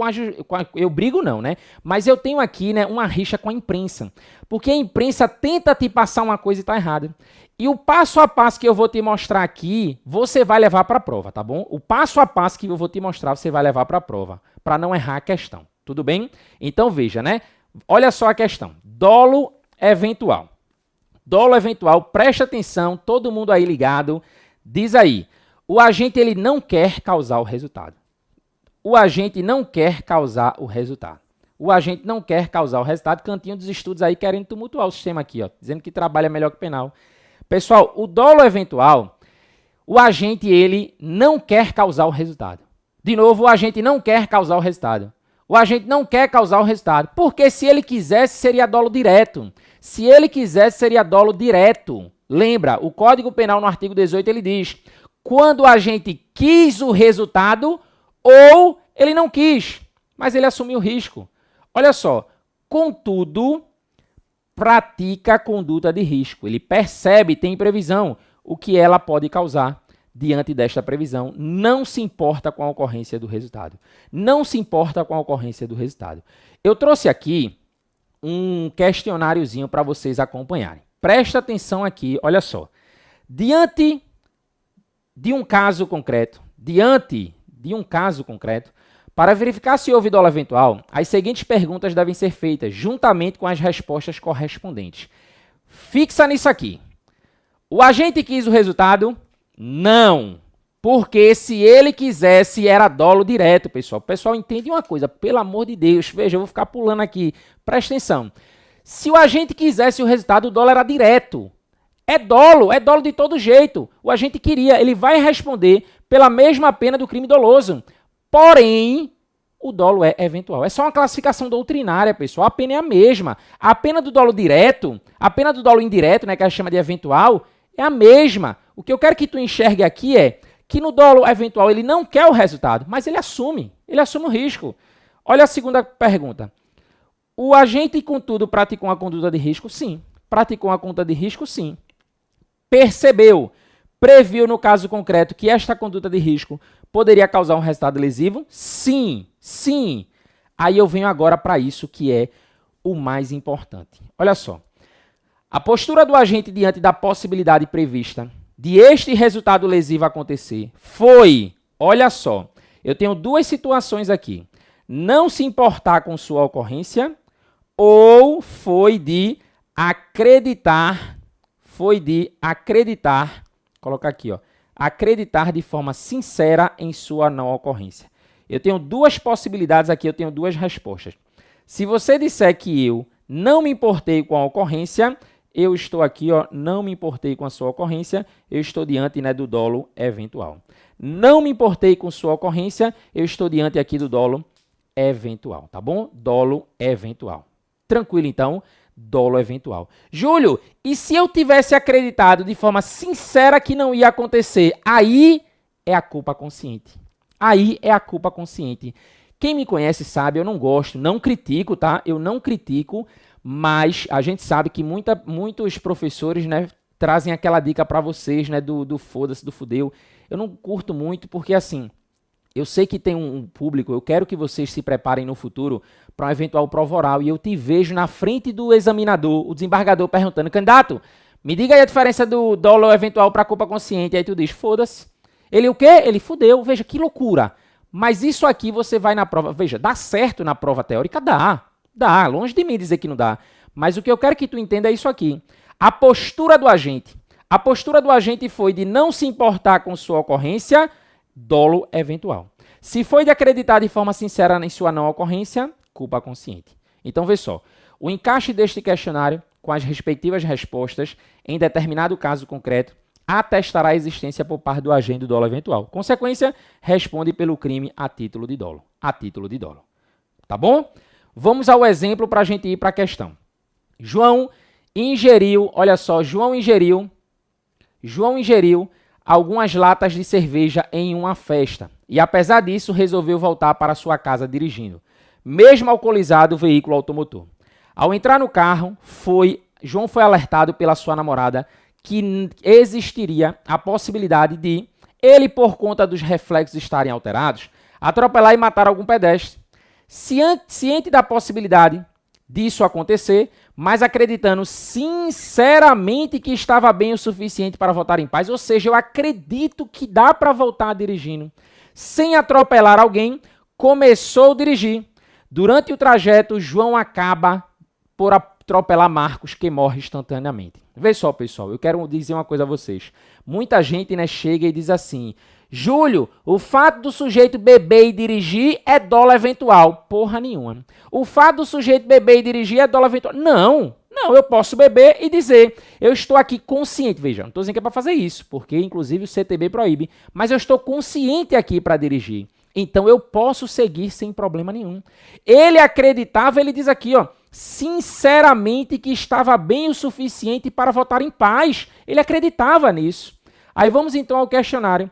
eu brigo não, né? Mas eu tenho aqui, né, uma rixa com a imprensa. Porque a imprensa tenta te passar uma coisa e tá errada. E o passo a passo que eu vou te mostrar aqui, você vai levar para a prova, tá bom? O passo a passo que eu vou te mostrar, você vai levar para a prova, para não errar a questão. Tudo bem? Então veja, né? Olha só a questão. Dolo eventual. Dolo eventual, presta atenção, todo mundo aí ligado. Diz aí, o agente ele não quer causar o resultado. O agente não quer causar o resultado. O agente não quer causar o resultado. Cantinho dos estudos aí querendo tumultuar o sistema aqui, ó, dizendo que trabalha melhor que penal. Pessoal, o dolo eventual, o agente ele não quer causar o resultado. De novo, o agente não quer causar o resultado. O agente não quer causar o resultado, porque se ele quisesse, seria dolo direto. Se ele quisesse, seria dolo direto. Lembra, o Código Penal no artigo 18, ele diz, quando o agente quis o resultado ou ele não quis, mas ele assumiu o risco. Olha só, contudo, pratica a conduta de risco. Ele percebe, tem previsão. o que ela pode causar diante desta previsão. Não se importa com a ocorrência do resultado. Não se importa com a ocorrência do resultado. Eu trouxe aqui um questionáriozinho para vocês acompanharem. Presta atenção aqui, olha só. Diante de um caso concreto, para verificar se houve dolo eventual, as seguintes perguntas devem ser feitas juntamente com as respostas correspondentes. Fixa nisso aqui. O agente quis o resultado? Não. Porque se ele quisesse, era dolo direto, pessoal. O pessoal entende uma coisa, pelo amor de Deus. Veja, eu vou ficar pulando aqui. Presta atenção. Se o agente quisesse o resultado, o dolo era direto. É dolo de todo jeito. O agente queria, ele vai responder pela mesma pena do crime doloso. Porém, o dolo é eventual. É só uma classificação doutrinária, pessoal. A pena é a mesma. A pena do dolo direto, a pena do dolo indireto, né, que a gente chama de eventual, é a mesma. O que eu quero que tu enxergue aqui é que no dolo eventual ele não quer o resultado, mas ele assume o risco. Olha a segunda pergunta. O agente, contudo, praticou uma conduta de risco? Sim. Praticou uma conduta de risco? Sim. Percebeu, previu no caso concreto que esta conduta de risco poderia causar um resultado lesivo? Sim, sim. Aí eu venho agora para isso que é o mais importante. Olha só. A postura do agente diante da possibilidade prevista de este resultado lesivo acontecer foi, olha só, eu tenho duas situações aqui. Não se importar com sua ocorrência ou foi de acreditar, coloca aqui, ó, acreditar de forma sincera em sua não ocorrência. Eu tenho duas possibilidades aqui, eu tenho duas respostas. Se você disser que eu não me importei com a ocorrência, eu estou aqui, ó, não me importei com a sua ocorrência, eu estou diante, né, do dolo eventual. Não me importei com sua ocorrência, eu estou diante aqui do dolo eventual, tá bom? Dolo eventual. Tranquilo, então, dolo eventual. Júlio, e se eu tivesse acreditado de forma sincera que não ia acontecer? Aí é a culpa consciente. Aí é a culpa consciente. Quem me conhece sabe, eu não gosto, não critico, tá? Eu não critico, mas a gente sabe que muitos professores, né, trazem aquela dica para vocês, né, do foda-se, do fudeu. Eu não curto muito porque, assim, eu sei que tem um público, eu quero que vocês se preparem no futuro para um eventual prova oral e eu te vejo na frente do examinador, o desembargador perguntando, candidato, me diga aí a diferença do dolo eventual para culpa consciente. Aí tu diz, foda-se. Ele o quê? Ele fudeu. Veja, que loucura. Mas isso aqui você vai na prova, veja, dá certo na prova teórica? Dá, longe de mim dizer que não dá. Mas o que eu quero que tu entenda é isso aqui. A postura do agente foi de não se importar com sua ocorrência, dolo eventual. Se foi de acreditar de forma sincera em sua não ocorrência, culpa consciente. Então, vê só, o encaixe deste questionário com as respectivas respostas em determinado caso concreto atestará a existência por parte do agente do dolo eventual. Consequência, responde pelo crime a título de dolo. Tá bom? Vamos ao exemplo para a gente ir para a questão. João ingeriu algumas latas de cerveja em uma festa e, apesar disso, resolveu voltar para sua casa dirigindo, mesmo alcoolizado o veículo automotor. Ao entrar no carro, João foi alertado pela sua namorada que existiria a possibilidade de ele, por conta dos reflexos estarem alterados, atropelar e matar algum pedestre. Ciente da possibilidade disso acontecer, mas acreditando sinceramente que estava bem o suficiente para voltar em paz, ou seja, eu acredito que dá para voltar dirigindo sem atropelar alguém, começou a dirigir. Durante o trajeto, João acaba por atropelar Marcos, que morre instantaneamente. Vê só, pessoal, eu quero dizer uma coisa a vocês. Muita gente, né, chega e diz assim, Júlio, o fato do sujeito beber e dirigir é dolo eventual. Porra nenhuma. O fato do sujeito beber e dirigir é dolo eventual. Não, eu posso beber e dizer, eu estou aqui consciente. Veja, não estou dizendo que é para fazer isso, porque inclusive o CTB proíbe, mas eu estou consciente aqui para dirigir. Então eu posso seguir sem problema nenhum. Ele acreditava, ele diz aqui, ó, sinceramente que estava bem o suficiente para votar em paz. Ele acreditava nisso. Aí vamos então ao questionário.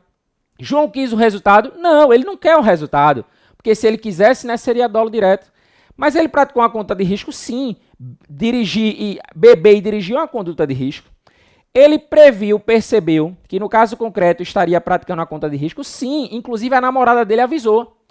João quis o resultado? Não, ele não quer o resultado. Porque se ele quisesse, né, seria dolo direto. Mas ele praticou uma conduta de risco? Sim. Beber e dirigir é uma conduta de risco. Ele previu, percebeu que no caso concreto estaria praticando a conta de risco? Sim, inclusive a namorada dele avisou.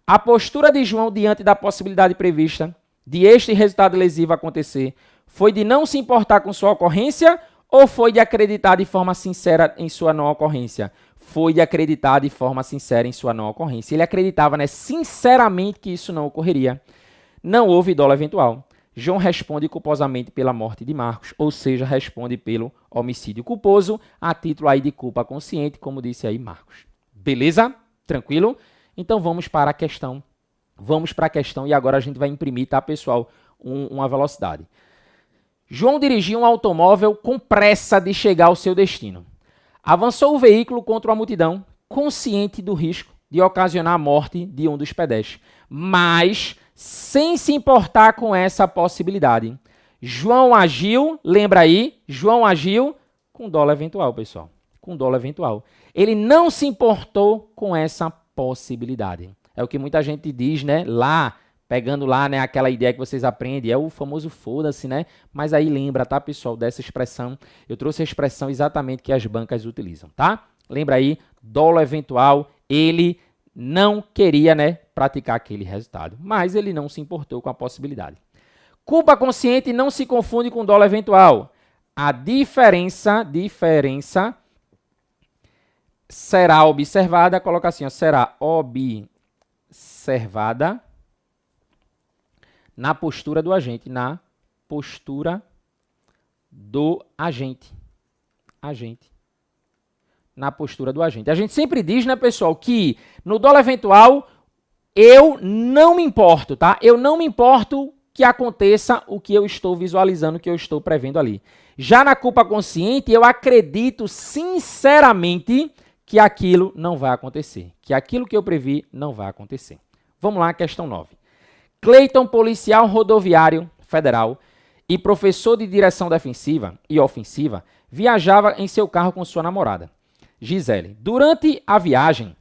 A postura de João diante da possibilidade prevista de este resultado lesivo acontecer foi de não se importar com sua ocorrência ou foi de acreditar de forma sincera em sua não ocorrência? Foi de acreditar de forma sincera em sua não ocorrência. Ele acreditava, né, sinceramente que isso não ocorreria. Não houve dolo eventual. João responde culposamente pela morte de Marcos, ou seja, responde pelo homicídio culposo, a título aí de culpa consciente, como disse aí Marcos. Beleza? Tranquilo? Então vamos para a questão. Vamos para a questão e agora a gente vai imprimir, tá, pessoal, uma velocidade. João dirigia um automóvel com pressa de chegar ao seu destino. Avançou o veículo contra uma multidão, consciente do risco de ocasionar a morte de um dos pedestres, mas sem se importar com essa possibilidade. João agiu, lembra aí, João agiu com dolo eventual, pessoal, com dolo eventual. Ele não se importou com essa possibilidade. É o que muita gente diz, né, lá, pegando lá, né, aquela ideia que vocês aprendem, é o famoso foda-se, né? Mas aí lembra, tá, pessoal, dessa expressão. Eu trouxe a expressão exatamente que as bancas utilizam, tá? Lembra aí, dolo eventual, ele não queria, né, praticar aquele resultado, mas ele não se importou com a possibilidade. Culpa consciente não se confunde com dolo eventual. A diferença será observada, coloca assim, ó, será observada na postura do agente, na postura do agente. Na postura do agente. A gente sempre diz, né, pessoal, que no dolo eventual eu não me importo, tá? Eu não me importo que aconteça o que eu estou visualizando, o que eu estou prevendo ali. Já na culpa consciente, eu acredito sinceramente que aquilo não vai acontecer, que aquilo que eu previ não vai acontecer. Vamos lá, questão 9. Cleiton, policial rodoviário federal e professor de direção defensiva e ofensiva, viajava em seu carro com sua namorada, Gisele. Durante a viagem,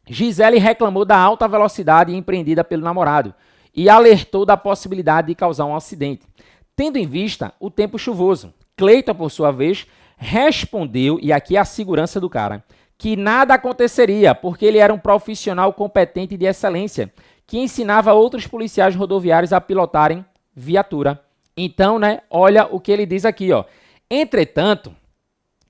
Gisele reclamou da alta velocidade empreendida pelo namorado e alertou da possibilidade de causar um acidente. Tendo em vista o tempo chuvoso, Cleiton, por sua vez, respondeu, e aqui é a segurança do cara, que nada aconteceria porque ele era um profissional competente de excelência, que ensinava outros policiais rodoviários a pilotarem viatura. Então, né, olha o que ele diz aqui, ó. Entretanto,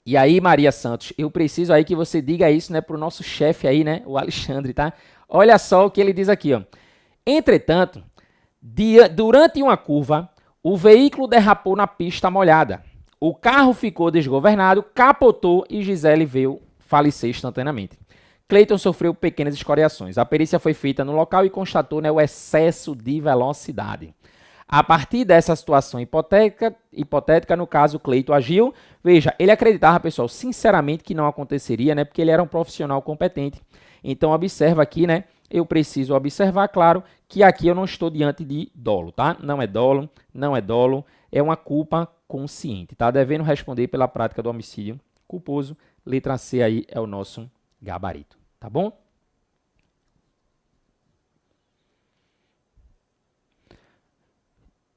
e aí, Maria Santos, eu preciso aí que você diga isso, né, para o nosso chefe aí, né, o Alexandre, tá? Olha só o que ele diz aqui, ó. Entretanto, durante uma curva, o veículo derrapou na pista molhada. O carro ficou desgovernado, capotou e Gisele veio falecer instantaneamente. Cleiton sofreu pequenas escoriações. A perícia foi feita no local e constatou, né, o excesso de velocidade. A partir dessa situação hipotética, no caso, Cleiton agiu. Veja, ele acreditava, pessoal, sinceramente que não aconteceria, né, porque ele era um profissional competente. Então, observa aqui, né, eu preciso observar, claro, que aqui eu não estou diante de dolo, tá? Não é dolo, é uma culpa consciente, tá? Devendo responder pela prática do homicídio culposo. Letra C aí é o nosso gabarito, tá bom?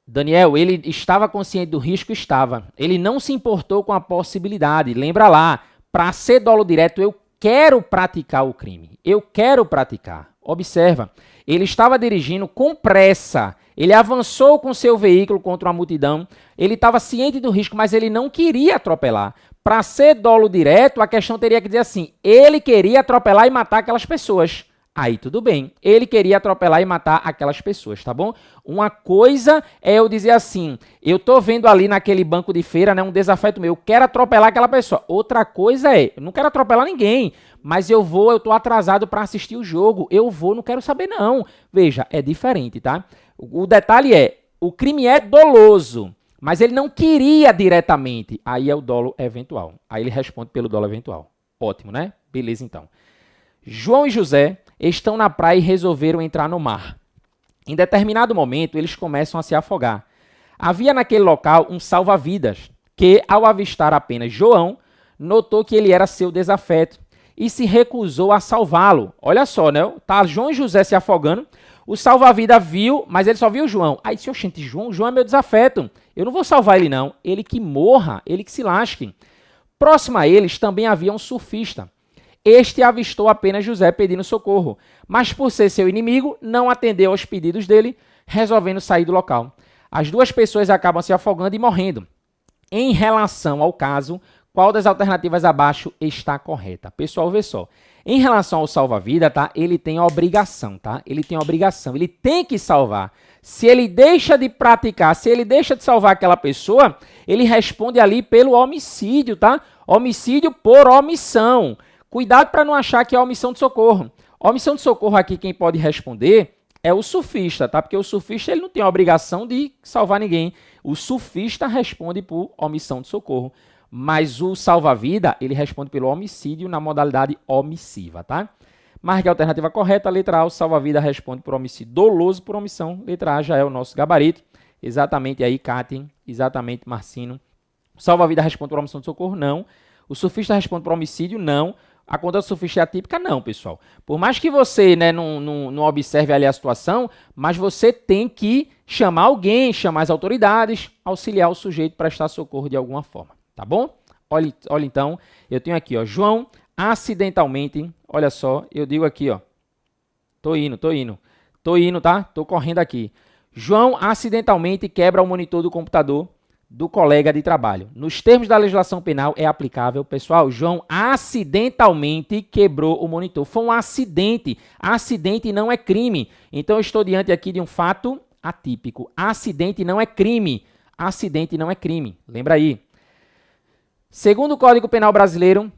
Daniel, ele estava consciente do risco? Estava. Ele não se importou com a possibilidade. Lembra lá, para ser dolo direto, eu quero praticar o crime. Eu quero praticar. Observa, ele estava dirigindo com pressa. Ele avançou com seu veículo contra uma multidão. Ele estava ciente do risco, mas ele não queria atropelar. Para ser dolo direto, a questão teria que dizer assim, ele queria atropelar e matar aquelas pessoas. Aí tudo bem, ele queria atropelar e matar aquelas pessoas, tá bom? Uma coisa é eu dizer assim, eu tô vendo ali naquele banco de feira, né, um desafeto meu, eu quero atropelar aquela pessoa. Outra coisa é, eu não quero atropelar ninguém, mas eu tô atrasado para assistir o jogo, não quero saber não. Veja, é diferente, tá? O detalhe é, o crime é doloso, mas ele não queria diretamente, aí é o dolo eventual. Aí ele responde pelo dolo eventual. Ótimo, né? Beleza, então. João e José estão na praia e resolveram entrar no mar. Em determinado momento, eles começam a se afogar. Havia naquele local um salva-vidas, que, ao avistar apenas João, notou que ele era seu desafeto e se recusou a salvá-lo. Olha só, né? Tá João e José se afogando, o salva-vidas viu, mas ele só viu João. Aí disse, oxente, João é meu desafeto, eu não vou salvar ele não, ele que morra, ele que se lasque. Próximo a eles também havia um surfista. Este avistou apenas José pedindo socorro, mas por ser seu inimigo, não atendeu aos pedidos dele, resolvendo sair do local. As duas pessoas acabam se afogando e morrendo. Em relação ao caso, qual das alternativas abaixo está correta? Pessoal, vê só. Em relação ao salva-vida, tá? Ele tem a obrigação, tá? Ele tem a obrigação, ele tem que salvar. Se ele deixa de praticar, se ele deixa de salvar aquela pessoa, ele responde ali pelo homicídio, tá? Homicídio por omissão. Cuidado para não achar que é omissão de socorro. Omissão de socorro aqui quem pode responder é o surfista, tá? Porque o surfista ele não tem a obrigação de salvar ninguém. O surfista responde por omissão de socorro. Mas o salva-vida, ele responde pelo homicídio na modalidade omissiva, tá? Marque a alternativa correta, letra A, o salva-vida responde por homicídio doloso por omissão. Letra A já é o nosso gabarito. Exatamente aí, Katy, exatamente, Marcino. O salva-vida responde por omissão de socorro? Não. O surfista responde por homicídio? Não. A conduta do surfista é atípica? Não, pessoal. Por mais que você, né, não observe ali a situação, mas você tem que chamar alguém, chamar as autoridades, auxiliar o sujeito para prestar socorro de alguma forma. Tá bom? Olha então, eu tenho aqui, ó, João acidentalmente, olha só, eu digo aqui, ó, tô indo, tá? Tô correndo aqui. João acidentalmente quebra o monitor do computador do colega de trabalho. Nos termos da legislação penal é aplicável, pessoal, João acidentalmente quebrou o monitor. Foi um acidente. Acidente não é crime. Então eu estou diante aqui de um fato atípico. Acidente não é crime. Acidente não é crime. Lembra aí. Segundo o Código Penal brasileiro,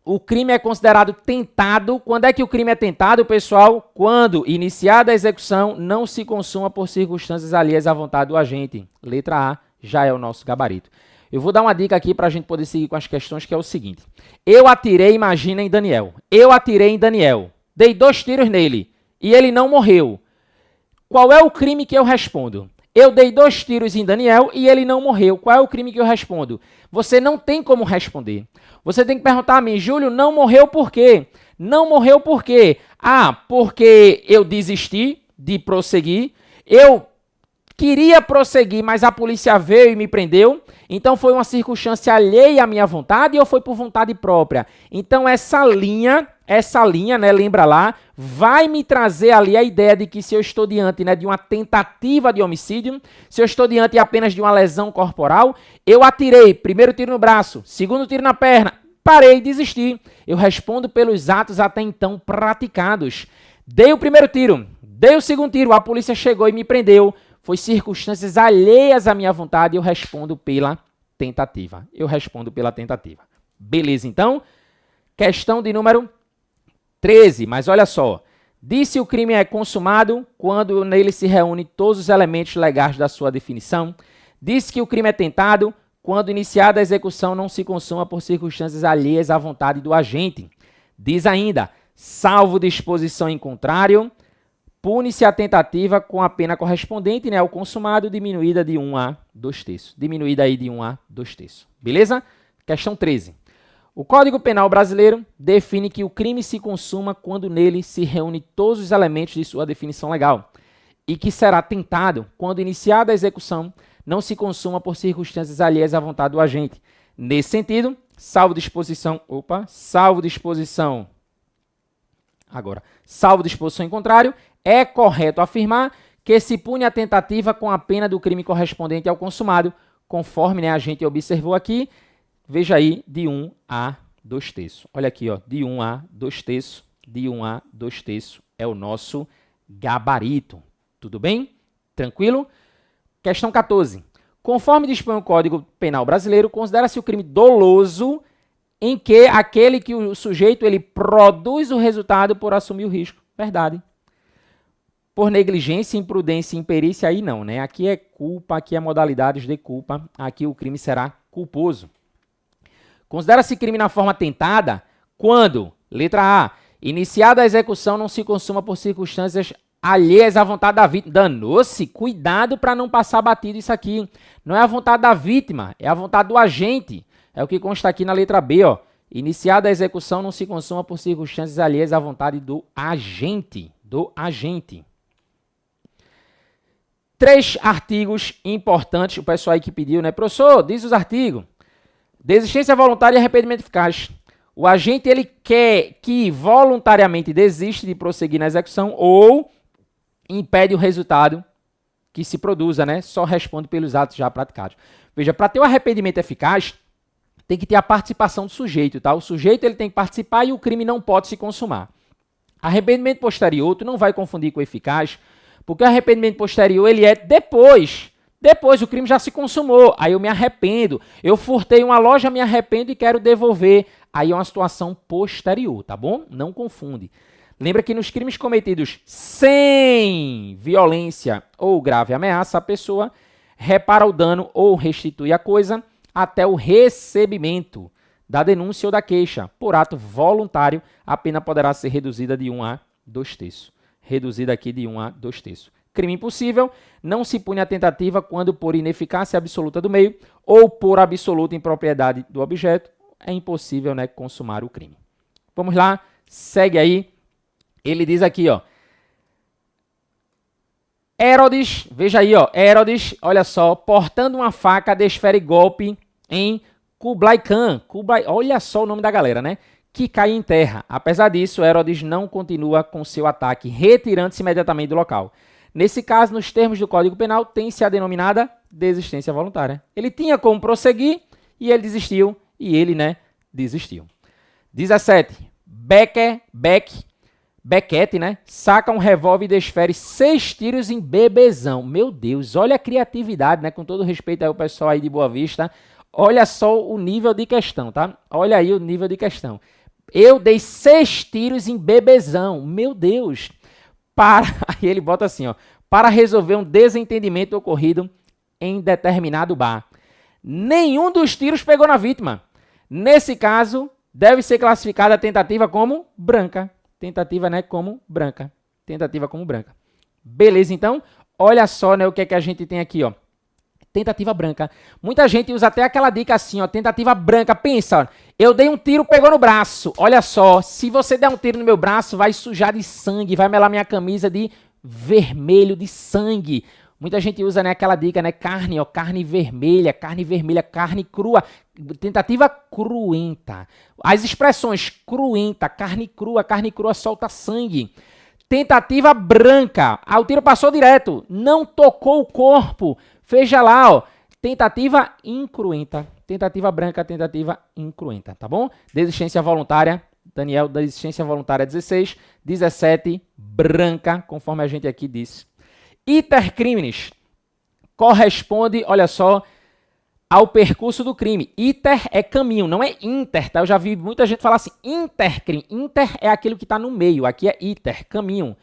o crime é considerado tentado. Quando é que o crime é tentado, pessoal? Quando, iniciada a execução, não se consuma por circunstâncias alheias à vontade do agente. Letra A já é o nosso gabarito. Eu vou dar uma dica aqui para a gente poder seguir com as questões, que é o seguinte. Eu atirei, imagina, em Daniel. Eu atirei em Daniel. Dei 2 tiros nele e ele não morreu. Qual é o crime que eu respondo? Eu dei 2 tiros em Daniel e ele não morreu. Qual é o crime que eu respondo? Você não tem como responder. Você tem que perguntar a mim, Júlio, não morreu por quê? Não morreu por quê? Ah, porque eu desisti de prosseguir. Eu queria prosseguir, mas a polícia veio e me prendeu. Então foi uma circunstância alheia à minha vontade ou foi por vontade própria? Então essa linha, né, lembra lá, vai me trazer ali a ideia de que se eu estou diante, né, de uma tentativa de homicídio, se eu estou diante apenas de uma lesão corporal, eu atirei, primeiro tiro no braço, segundo tiro na perna, parei e desisti. Eu respondo pelos atos até então praticados. Dei o primeiro tiro, dei o segundo tiro, a polícia chegou e me prendeu. Foi circunstâncias alheias à minha vontade, eu respondo pela tentativa. Eu respondo pela tentativa. Beleza, então? Questão de número 13, mas olha só. Disse o crime é consumado quando nele se reúnem todos os elementos legais da sua definição. Disse que o crime é tentado quando iniciada a execução não se consuma por circunstâncias alheias à vontade do agente. Diz ainda, salvo disposição em contrário, pune-se a tentativa com a pena correspondente, né, ao consumado, diminuída de 1 a 2/3. Diminuída aí de 1 a 2/3. Beleza? Questão 13. O Código Penal brasileiro define que o crime se consuma quando nele se reúne todos os elementos de sua definição legal e que será tentado quando iniciada a execução não se consuma por circunstâncias alheias à vontade do agente. Nesse sentido, salvo disposição em contrário, é correto afirmar que se pune a tentativa com a pena do crime correspondente ao consumado, conforme, né, a gente observou aqui, veja aí, de 1 a 2/3. Olha aqui, ó, de 1 a 2/3, de 1 a 2/3 é o nosso gabarito. Tudo bem? Tranquilo? Questão 14. Conforme dispõe o Código Penal brasileiro, considera-se o crime doloso em que aquele que o sujeito ele produz o resultado por assumir o risco. Verdade. Por negligência, imprudência e imperícia, aí não, né? Aqui é culpa, aqui é modalidades de culpa, aqui o crime será culposo. Considera-se crime na forma tentada quando, letra A, iniciada a execução não se consuma por circunstâncias alheias à vontade da vítima. Danou-se, cuidado para não passar batido isso aqui. Não é a vontade da vítima, é a vontade do agente. É o que consta aqui na letra B, ó. Iniciada a execução não se consuma por circunstâncias alheias à vontade do agente. Do agente. 3 artigos importantes, o pessoal aí que pediu, né? Professor, diz os artigos. Desistência voluntária e arrependimento eficaz. O agente ele quer que voluntariamente desiste de prosseguir na execução ou impede o resultado que se produza, né? Só responde pelos atos já praticados. Veja, para ter o arrependimento eficaz, tem que ter a participação do sujeito, tá? O sujeito ele tem que participar e o crime não pode se consumar. Arrependimento posterior, tu não vai confundir com eficaz, porque o arrependimento posterior ele é depois. Depois o crime já se consumou, aí eu me arrependo. Eu furtei uma loja, me arrependo e quero devolver. Aí é uma situação posterior, tá bom? Não confunde. Lembra que nos crimes cometidos sem violência ou grave ameaça, a pessoa repara o dano ou restitui a coisa até o recebimento da denúncia ou da queixa. Por ato voluntário, a pena poderá ser reduzida de 1 a 2/3. Reduzida aqui de 1 a 2/3. Crime impossível, não se pune a tentativa quando por ineficácia absoluta do meio ou por absoluta impropriedade do objeto, é impossível, né, consumar o crime. Vamos lá, segue aí. Ele diz aqui, ó. Herodes, veja aí, ó. Herodes, olha só, portando uma faca, desfere golpe em Kublai Khan. Olha só o nome da galera, né? Que cai em terra. Apesar disso, Herodes não continua com seu ataque, retirando-se imediatamente do local. Nesse caso, nos termos do Código Penal, tem-se a denominada desistência voluntária. Ele tinha como prosseguir e ele desistiu. E ele, né, desistiu. 17. Beckett, né, saca um revólver e desfere 6 tiros em bebezão. Meu Deus, olha a criatividade, né, com todo respeito ao pessoal aí de Boa Vista. Olha só o nível de questão, tá? Olha aí o nível de questão. Eu dei 6 tiros em bebezão. Meu Deus. Aí ele bota assim, ó. Para resolver um desentendimento ocorrido em determinado bar. Nenhum dos tiros pegou na vítima. Nesse caso, deve ser classificada a tentativa como branca. Tentativa, né, como branca. Tentativa como branca. Beleza, então, olha só, né, o que é que a gente tem aqui, ó. Tentativa branca. Muita gente usa até aquela dica assim, ó, tentativa branca. Pensa, ó, eu dei um tiro, pegou no braço. Olha só, se você der um tiro no meu braço, vai sujar de sangue, vai melar minha camisa de vermelho, de sangue. Muita gente usa, né, aquela dica, né, carne, ó, carne vermelha, carne crua, tentativa cruenta. As expressões cruenta, carne crua solta sangue. Tentativa branca, o tiro passou direto, não tocou o corpo. Veja lá, ó, tentativa incruenta. Tentativa branca, tentativa incruenta, tá bom? Desistência voluntária, Daniel, desistência voluntária 16, 17, branca, conforme a gente aqui disse. Iter criminis corresponde, olha só, ao percurso do crime. Iter é caminho, não é inter, tá? Eu já vi muita gente falar assim, intercrime. Inter é aquilo que está no meio, aqui é iter, caminho.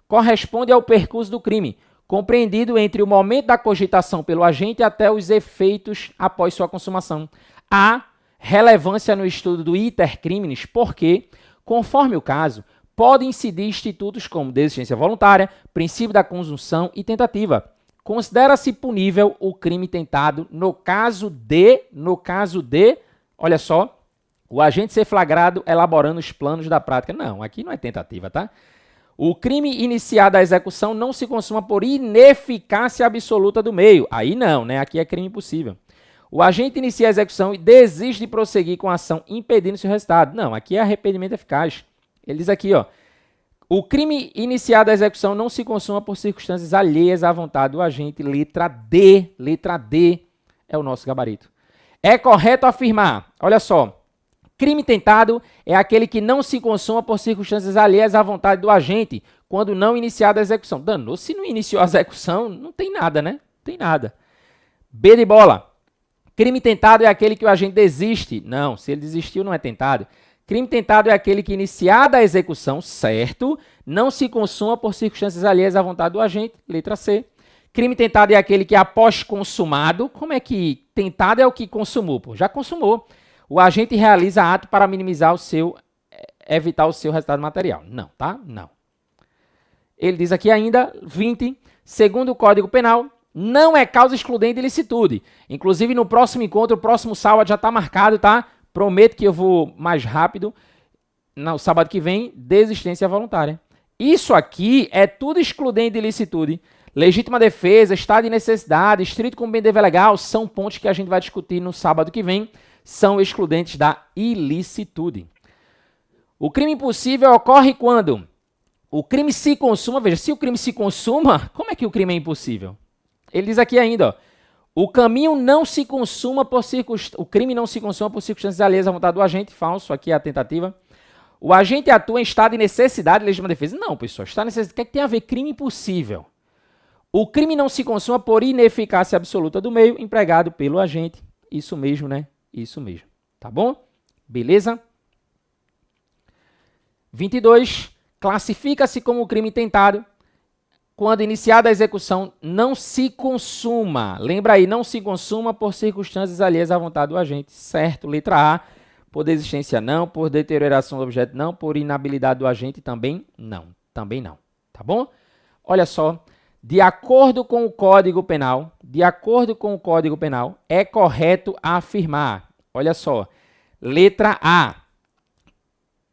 Corresponde ao percurso do crime, compreendido entre o momento da cogitação pelo agente até os efeitos após sua consumação. Há relevância no estudo do iter criminis porque, conforme o caso, podem incidir institutos como desistência voluntária, princípio da consunção e tentativa. Considera-se punível o crime tentado no caso de, olha só, o agente ser flagrado elaborando os planos da prática. Não, aqui não é tentativa, tá? O crime iniciado à execução não se consuma por ineficácia absoluta do meio. Aí não, né? Aqui é crime impossível. O agente inicia a execução e desiste de prosseguir com a ação impedindo seu resultado. Não, aqui é arrependimento eficaz. Ele diz aqui, ó, o crime iniciado à execução não se consuma por circunstâncias alheias à vontade do agente. Letra D é o nosso gabarito. É correto afirmar, olha só, crime tentado é aquele que não se consuma por circunstâncias alheias à vontade do agente, quando não iniciada a execução. Danou, se não iniciou a execução, não tem nada, né? Não tem nada. B de bola. Crime tentado é aquele que o agente desiste. Não, se ele desistiu, não é tentado. Crime tentado é aquele que, iniciada a execução, certo, não se consuma por circunstâncias alheias à vontade do agente. Letra C. Crime tentado é aquele que, após consumado, como é que tentado é o que consumou? Pô, já consumou. O agente realiza ato para minimizar evitar o seu resultado material. Não, tá? Não. Ele diz aqui ainda, 20, segundo o Código Penal, não é causa excludente de ilicitude. Inclusive, no próximo encontro, o próximo sábado já está marcado, tá? Prometo que eu vou mais rápido. No sábado que vem, desistência voluntária. Isso aqui é tudo excludente de ilicitude. Legítima defesa, estado de necessidade, estrito com bem dever legal, são pontos que a gente vai discutir no sábado que vem. são excludentes da ilicitude. O crime impossível ocorre quando o crime se consuma. Veja, se o crime se consuma, como é que o crime é impossível? Ele diz aqui ainda, ó, o caminho não se consuma por o crime não se consuma por circunstâncias alheias à vontade do agente. Falso, aqui é a tentativa. O agente atua em estado de necessidade de legítima defesa. Não, pessoal, estado de necessidade. O que é que tem a ver crime impossível? O crime não se consuma por ineficácia absoluta do meio empregado pelo agente. Isso mesmo, né? Isso mesmo. Tá bom? Beleza? 22. Classifica-se como crime tentado quando iniciada a execução não se consuma. Lembra aí, não se consuma por circunstâncias alheias à vontade do agente. Certo? Letra A. Por desistência não, por deterioração do objeto não, por inabilidade do agente também não. Também não. Tá bom? Olha só. De acordo com o Código Penal, é correto afirmar. Olha só. Letra A.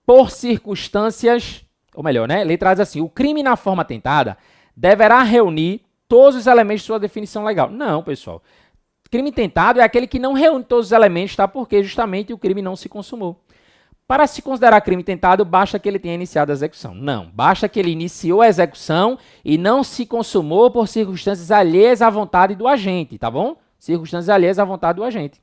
Por circunstâncias, ou melhor, né? Letra A diz assim, o crime na forma tentada deverá reunir todos os elementos de sua definição legal. Não, pessoal. Crime tentado é aquele que não reúne todos os elementos, tá? Porque justamente o crime não se consumou. Para se considerar crime tentado, basta que ele tenha iniciado a execução. Não, basta que ele iniciou a execução e não se consumou por circunstâncias alheias à vontade do agente, tá bom? Circunstâncias alheias à vontade do agente.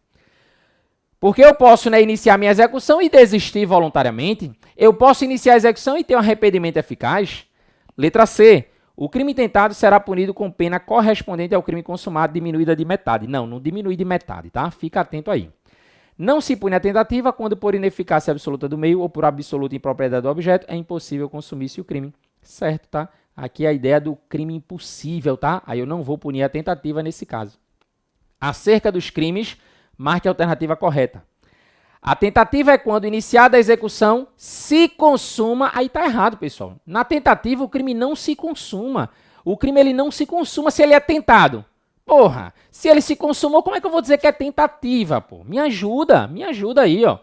Porque eu posso, né, iniciar minha execução e desistir voluntariamente. Eu posso iniciar a execução e ter um arrependimento eficaz. Letra C. O crime tentado será punido com pena correspondente ao crime consumado, diminuída de metade. Não, não diminui de metade, tá? Fica atento aí. Não se pune a tentativa quando por ineficácia absoluta do meio ou por absoluta impropriedade do objeto é impossível consumir-se o crime. Certo, tá? Aqui é a ideia do crime impossível, tá? Aí eu não vou punir a tentativa nesse caso. Acerca dos crimes, marque a alternativa correta. A tentativa é quando iniciada a execução se consuma. Aí tá errado, pessoal. Na tentativa o crime não se consuma. O crime ele não se consuma se ele é tentado. Porra, se ele se consumou, como é que eu vou dizer que é tentativa, pô? Me ajuda aí, ó.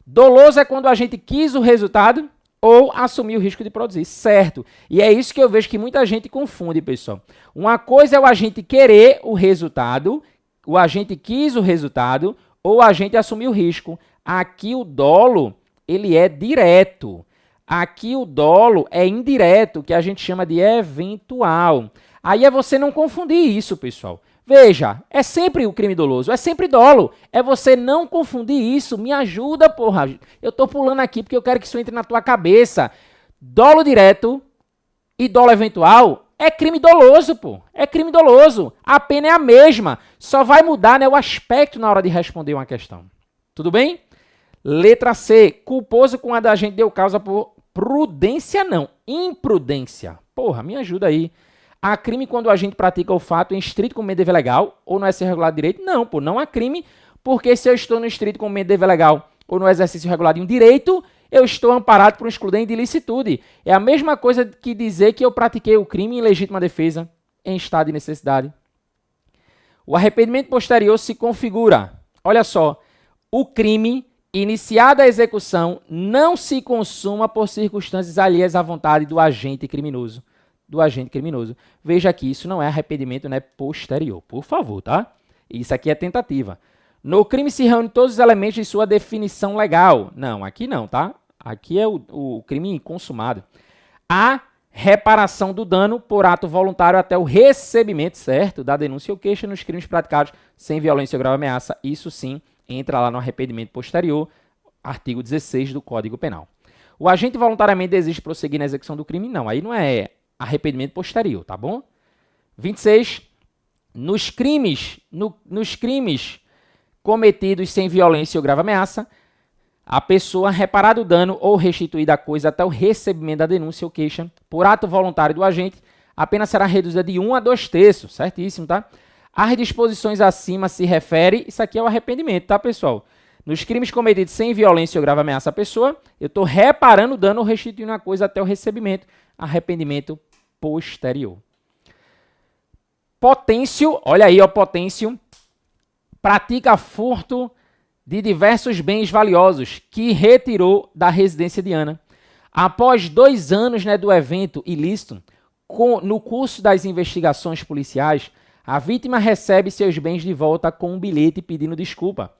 Doloso é quando a gente quis o resultado ou assumiu o risco de produzir, certo? E é isso que eu vejo que muita gente confunde, pessoal. Uma coisa é o agente querer o resultado, o agente quis o resultado, ou a gente assumiu o risco. Aqui o dolo, ele é direto. Aqui o dolo é indireto, que a gente chama de eventual. Aí é você não confundir isso, pessoal. Veja, é sempre o crime doloso, é sempre dolo. É você não confundir isso. Me ajuda, porra. Eu tô pulando aqui porque eu quero que isso entre na tua cabeça. Dolo direto e dolo eventual é crime doloso, pô. É crime doloso. A pena é a mesma. Só vai mudar, né, o aspecto na hora de responder uma questão. Tudo bem? Letra C. Culposo com a da gente deu causa por prudência, não. Imprudência. Porra, me ajuda aí. Há crime quando a gente pratica o fato em estrito cumprimento de dever legal ou no exercício regular de direito? Não, pô. Não há crime porque se eu estou no estrito cumprimento de dever legal ou no exercício regular de um direito, eu estou amparado por um excludente de ilicitude. É a mesma coisa que dizer que eu pratiquei o crime em legítima defesa em estado de necessidade. O arrependimento posterior se configura. Olha só, o crime, iniciada a execução, não se consuma por circunstâncias alheias à vontade do agente criminoso. Veja aqui, isso não é arrependimento, né, posterior. Por favor, tá? Isso aqui é tentativa. No crime se reúnem todos os elementos de sua definição legal. Não, aqui não, tá? Aqui é o crime consumado. A reparação do dano por ato voluntário até o recebimento, certo, da denúncia ou queixa nos crimes praticados sem violência ou grave ameaça. Isso sim entra lá no arrependimento posterior, artigo 16 do Código Penal. O agente voluntariamente desiste de prosseguir na execução do crime? Não, aí não é arrependimento posterior, tá bom? 26. Nos crimes cometidos sem violência ou grave ameaça, a pessoa reparar o dano ou restituir a coisa até o recebimento da denúncia ou queixa por ato voluntário do agente, a pena será reduzida de 1 a 2/3, certíssimo, tá? As disposições acima se refere, isso aqui é o arrependimento, tá, pessoal? Nos crimes cometidos sem violência ou grave ameaça à pessoa, eu estou reparando o dano ou restituindo a coisa até o recebimento, arrependimento posterior. Potêncio, olha aí, ó, potêncio, pratica furto de diversos bens valiosos que retirou da residência de Ana. Após 2 anos, né, do evento ilícito, no curso das investigações policiais, a vítima recebe seus bens de volta com um bilhete pedindo desculpa.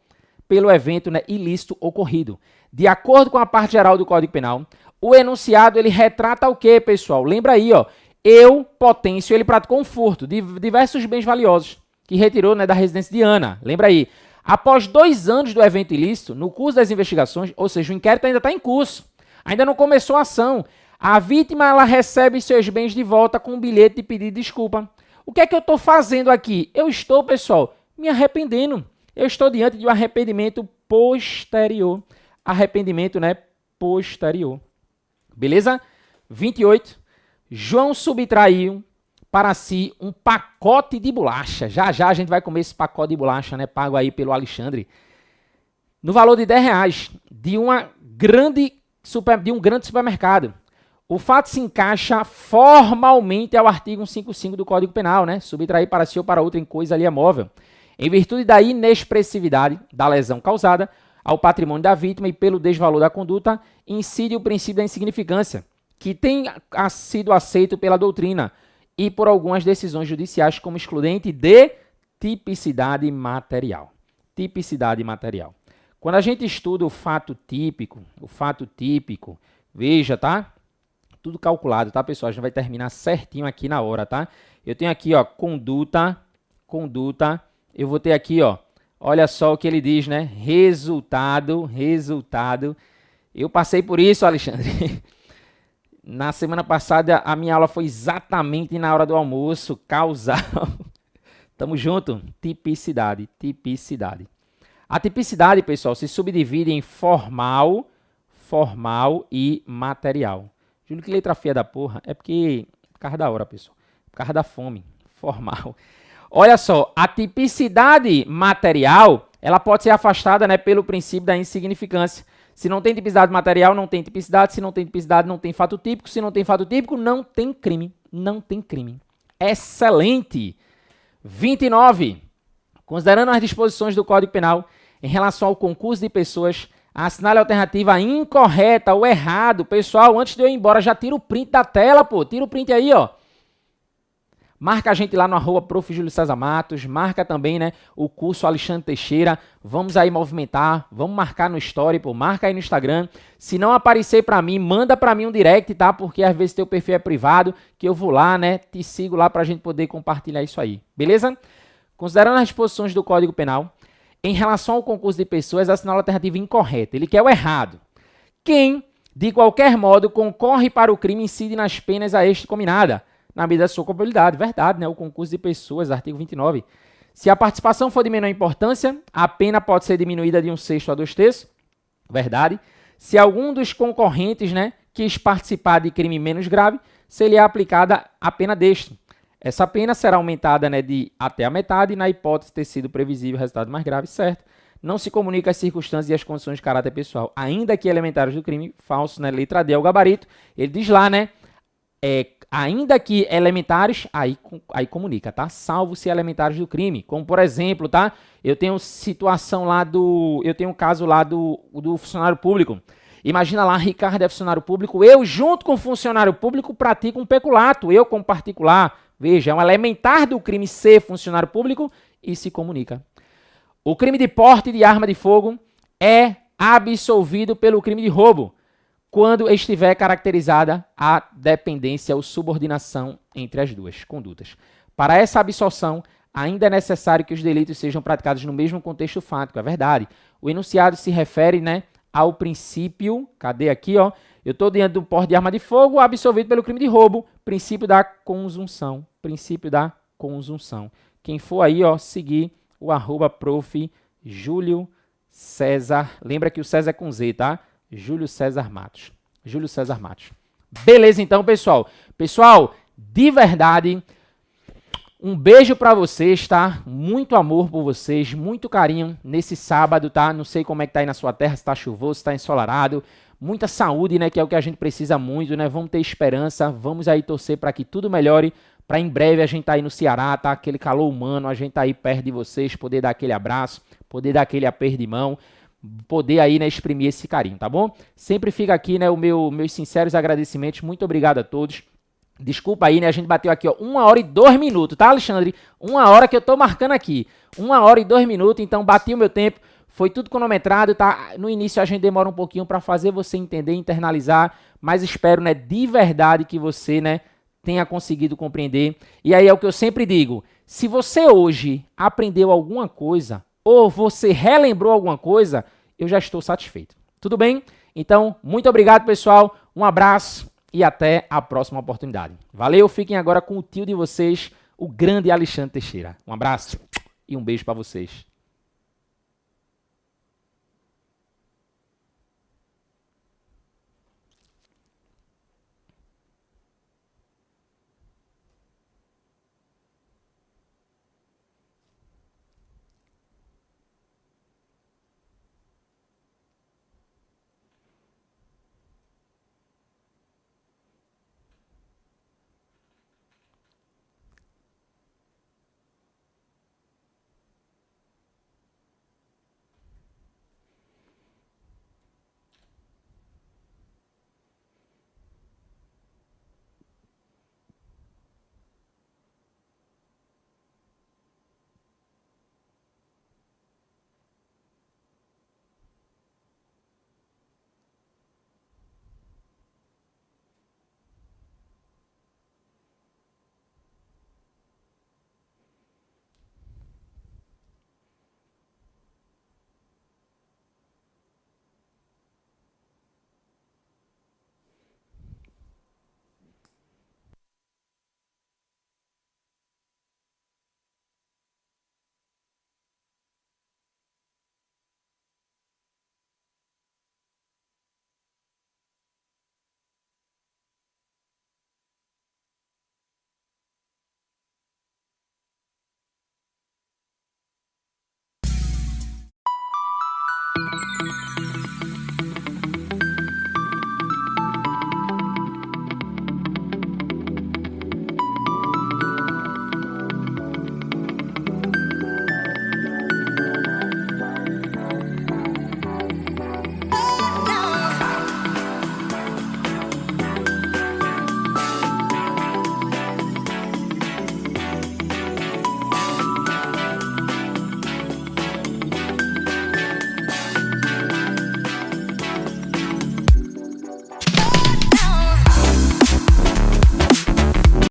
pelo evento, né, ilícito ocorrido. De acordo com a parte geral do Código Penal, o enunciado ele retrata o quê, pessoal? Lembra aí, ó, eu, Potêncio, ele praticou um furto de diversos bens valiosos que retirou, né, da residência de Ana. Lembra aí? Após 2 anos do evento ilícito, no curso das investigações, ou seja, o inquérito ainda está em curso, ainda não começou a ação, a vítima ela recebe seus bens de volta com um bilhete de pedido de desculpa. O que é que eu estou fazendo aqui? Eu estou, pessoal, me arrependendo. Eu estou diante de um arrependimento posterior. Arrependimento, né, posterior. Beleza? 28. João subtraiu para si um pacote de bolacha. Já já a gente vai comer esse pacote de bolacha, né, pago aí pelo Alexandre, no valor de R$10 de um grande supermercado. O fato se encaixa formalmente ao artigo 155 do Código Penal, né? Subtrair para si ou para outra em coisa alheia móvel. Em virtude da inexpressividade da lesão causada ao patrimônio da vítima e pelo desvalor da conduta, incide o princípio da insignificância, que tem sido aceito pela doutrina e por algumas decisões judiciais como excludente de tipicidade material. Tipicidade material. Quando a gente estuda o fato típico, veja, tá? Tudo calculado, tá, pessoal? A gente vai terminar certinho aqui na hora, tá? Eu tenho aqui, ó, conduta. Eu vou ter aqui, ó, olha só o que ele diz, né? Resultado. Eu passei por isso, Alexandre. Na semana passada, a minha aula foi exatamente na hora do almoço, causal. Tamo junto? Tipicidade. A tipicidade, pessoal, se subdivide em formal e material. Júlio, que letra feia da porra. É porque, por causa da hora, pessoal. Por causa da fome. Formal. Olha só, a tipicidade material, ela pode ser afastada, né, pelo princípio da insignificância. Se não tem tipicidade material, não tem tipicidade. Se não tem tipicidade, não tem fato típico. Se não tem fato típico, não tem crime. Não tem crime. Excelente. 29. Considerando as disposições do Código Penal em relação ao concurso de pessoas, assinale a alternativa incorreta ou errado. Pessoal, antes de eu ir embora, já tira o print da tela, pô. Tira o print aí, ó. Marca a gente lá no @prof. Júlio César Matos. Marca também, né, o curso Alexandre Teixeira. Vamos aí movimentar. Vamos marcar no story, pô. Marca aí no Instagram. Se não aparecer pra mim, manda pra mim um direct, tá? Porque às vezes teu perfil é privado, que eu vou lá, né, te sigo lá pra gente poder compartilhar isso aí. Beleza? Considerando as disposições do Código Penal, em relação ao concurso de pessoas, assinala a alternativa incorreta. Ele quer o errado. Quem, de qualquer modo, concorre para o crime incide nas penas a este combinada, na medida da sua culpabilidade. Verdade, né? O concurso de pessoas, artigo 29. Se a participação for de menor importância, a pena pode ser diminuída de 1/6 a 2/3. Verdade. Se algum dos concorrentes, né, quis participar de crime menos grave, se-lhe é aplicada a pena deste. Essa pena será aumentada, né, de até a metade, na hipótese de ter sido previsível o resultado mais grave, certo? Não se comunica as circunstâncias e as condições de caráter pessoal, ainda que elementares do crime, falso, né, letra D é o gabarito. Ele diz lá, né, ainda que elementares, aí comunica, tá? Salvo se elementares do crime, como por exemplo, tá? Eu tenho um caso lá do funcionário público. Imagina lá, Ricardo é funcionário público, eu junto com o funcionário público pratico um peculato, eu como particular. Veja, é um elementar do crime ser funcionário público e se comunica. O crime de porte de arma de fogo é absolvido pelo crime de roubo, quando estiver caracterizada a dependência ou subordinação entre as duas condutas. Para essa absolução, ainda é necessário que os delitos sejam praticados no mesmo contexto fático, é verdade. O enunciado se refere, né, ao princípio, cadê aqui, ó? Eu estou diante do porte de arma de fogo absolvido pelo crime de roubo, princípio da consunção, Quem for aí, ó, seguir o @prof. Júlio César, lembra que o César é com Z, tá? Júlio César Matos. Beleza, então, pessoal. Pessoal, de verdade, um beijo pra vocês, tá? Muito amor por vocês, muito carinho nesse sábado, tá? Não sei como é que tá aí na sua terra, se tá chuvoso, se tá ensolarado. Muita saúde, né? Que é o que a gente precisa muito, né? Vamos ter esperança, vamos aí torcer para que tudo melhore, para em breve a gente tá aí no Ceará, tá? Aquele calor humano, a gente tá aí perto de vocês, poder dar aquele abraço, poder dar aquele aperto de mão, poder aí, né, exprimir esse carinho, tá bom? Sempre fica aqui, né, meus sinceros agradecimentos, muito obrigado a todos. Desculpa aí, né, a gente bateu aqui, ó, 1 hora e 2 minutos, tá, Alexandre? 1 hora que eu tô marcando aqui, 1 hora e 2 minutos, então bati o meu tempo. Foi tudo cronometrado, tá? No início a gente demora um pouquinho para fazer você entender, internalizar, mas espero, né, de verdade que você, né, tenha conseguido compreender. E aí é o que eu sempre digo, se você hoje aprendeu alguma coisa, ou você relembrou alguma coisa, eu já estou satisfeito. Tudo bem? Então, muito obrigado, pessoal. Um abraço e até a próxima oportunidade. Valeu, fiquem agora com o tio de vocês, o grande Alexandre Teixeira. Um abraço e um beijo para vocês.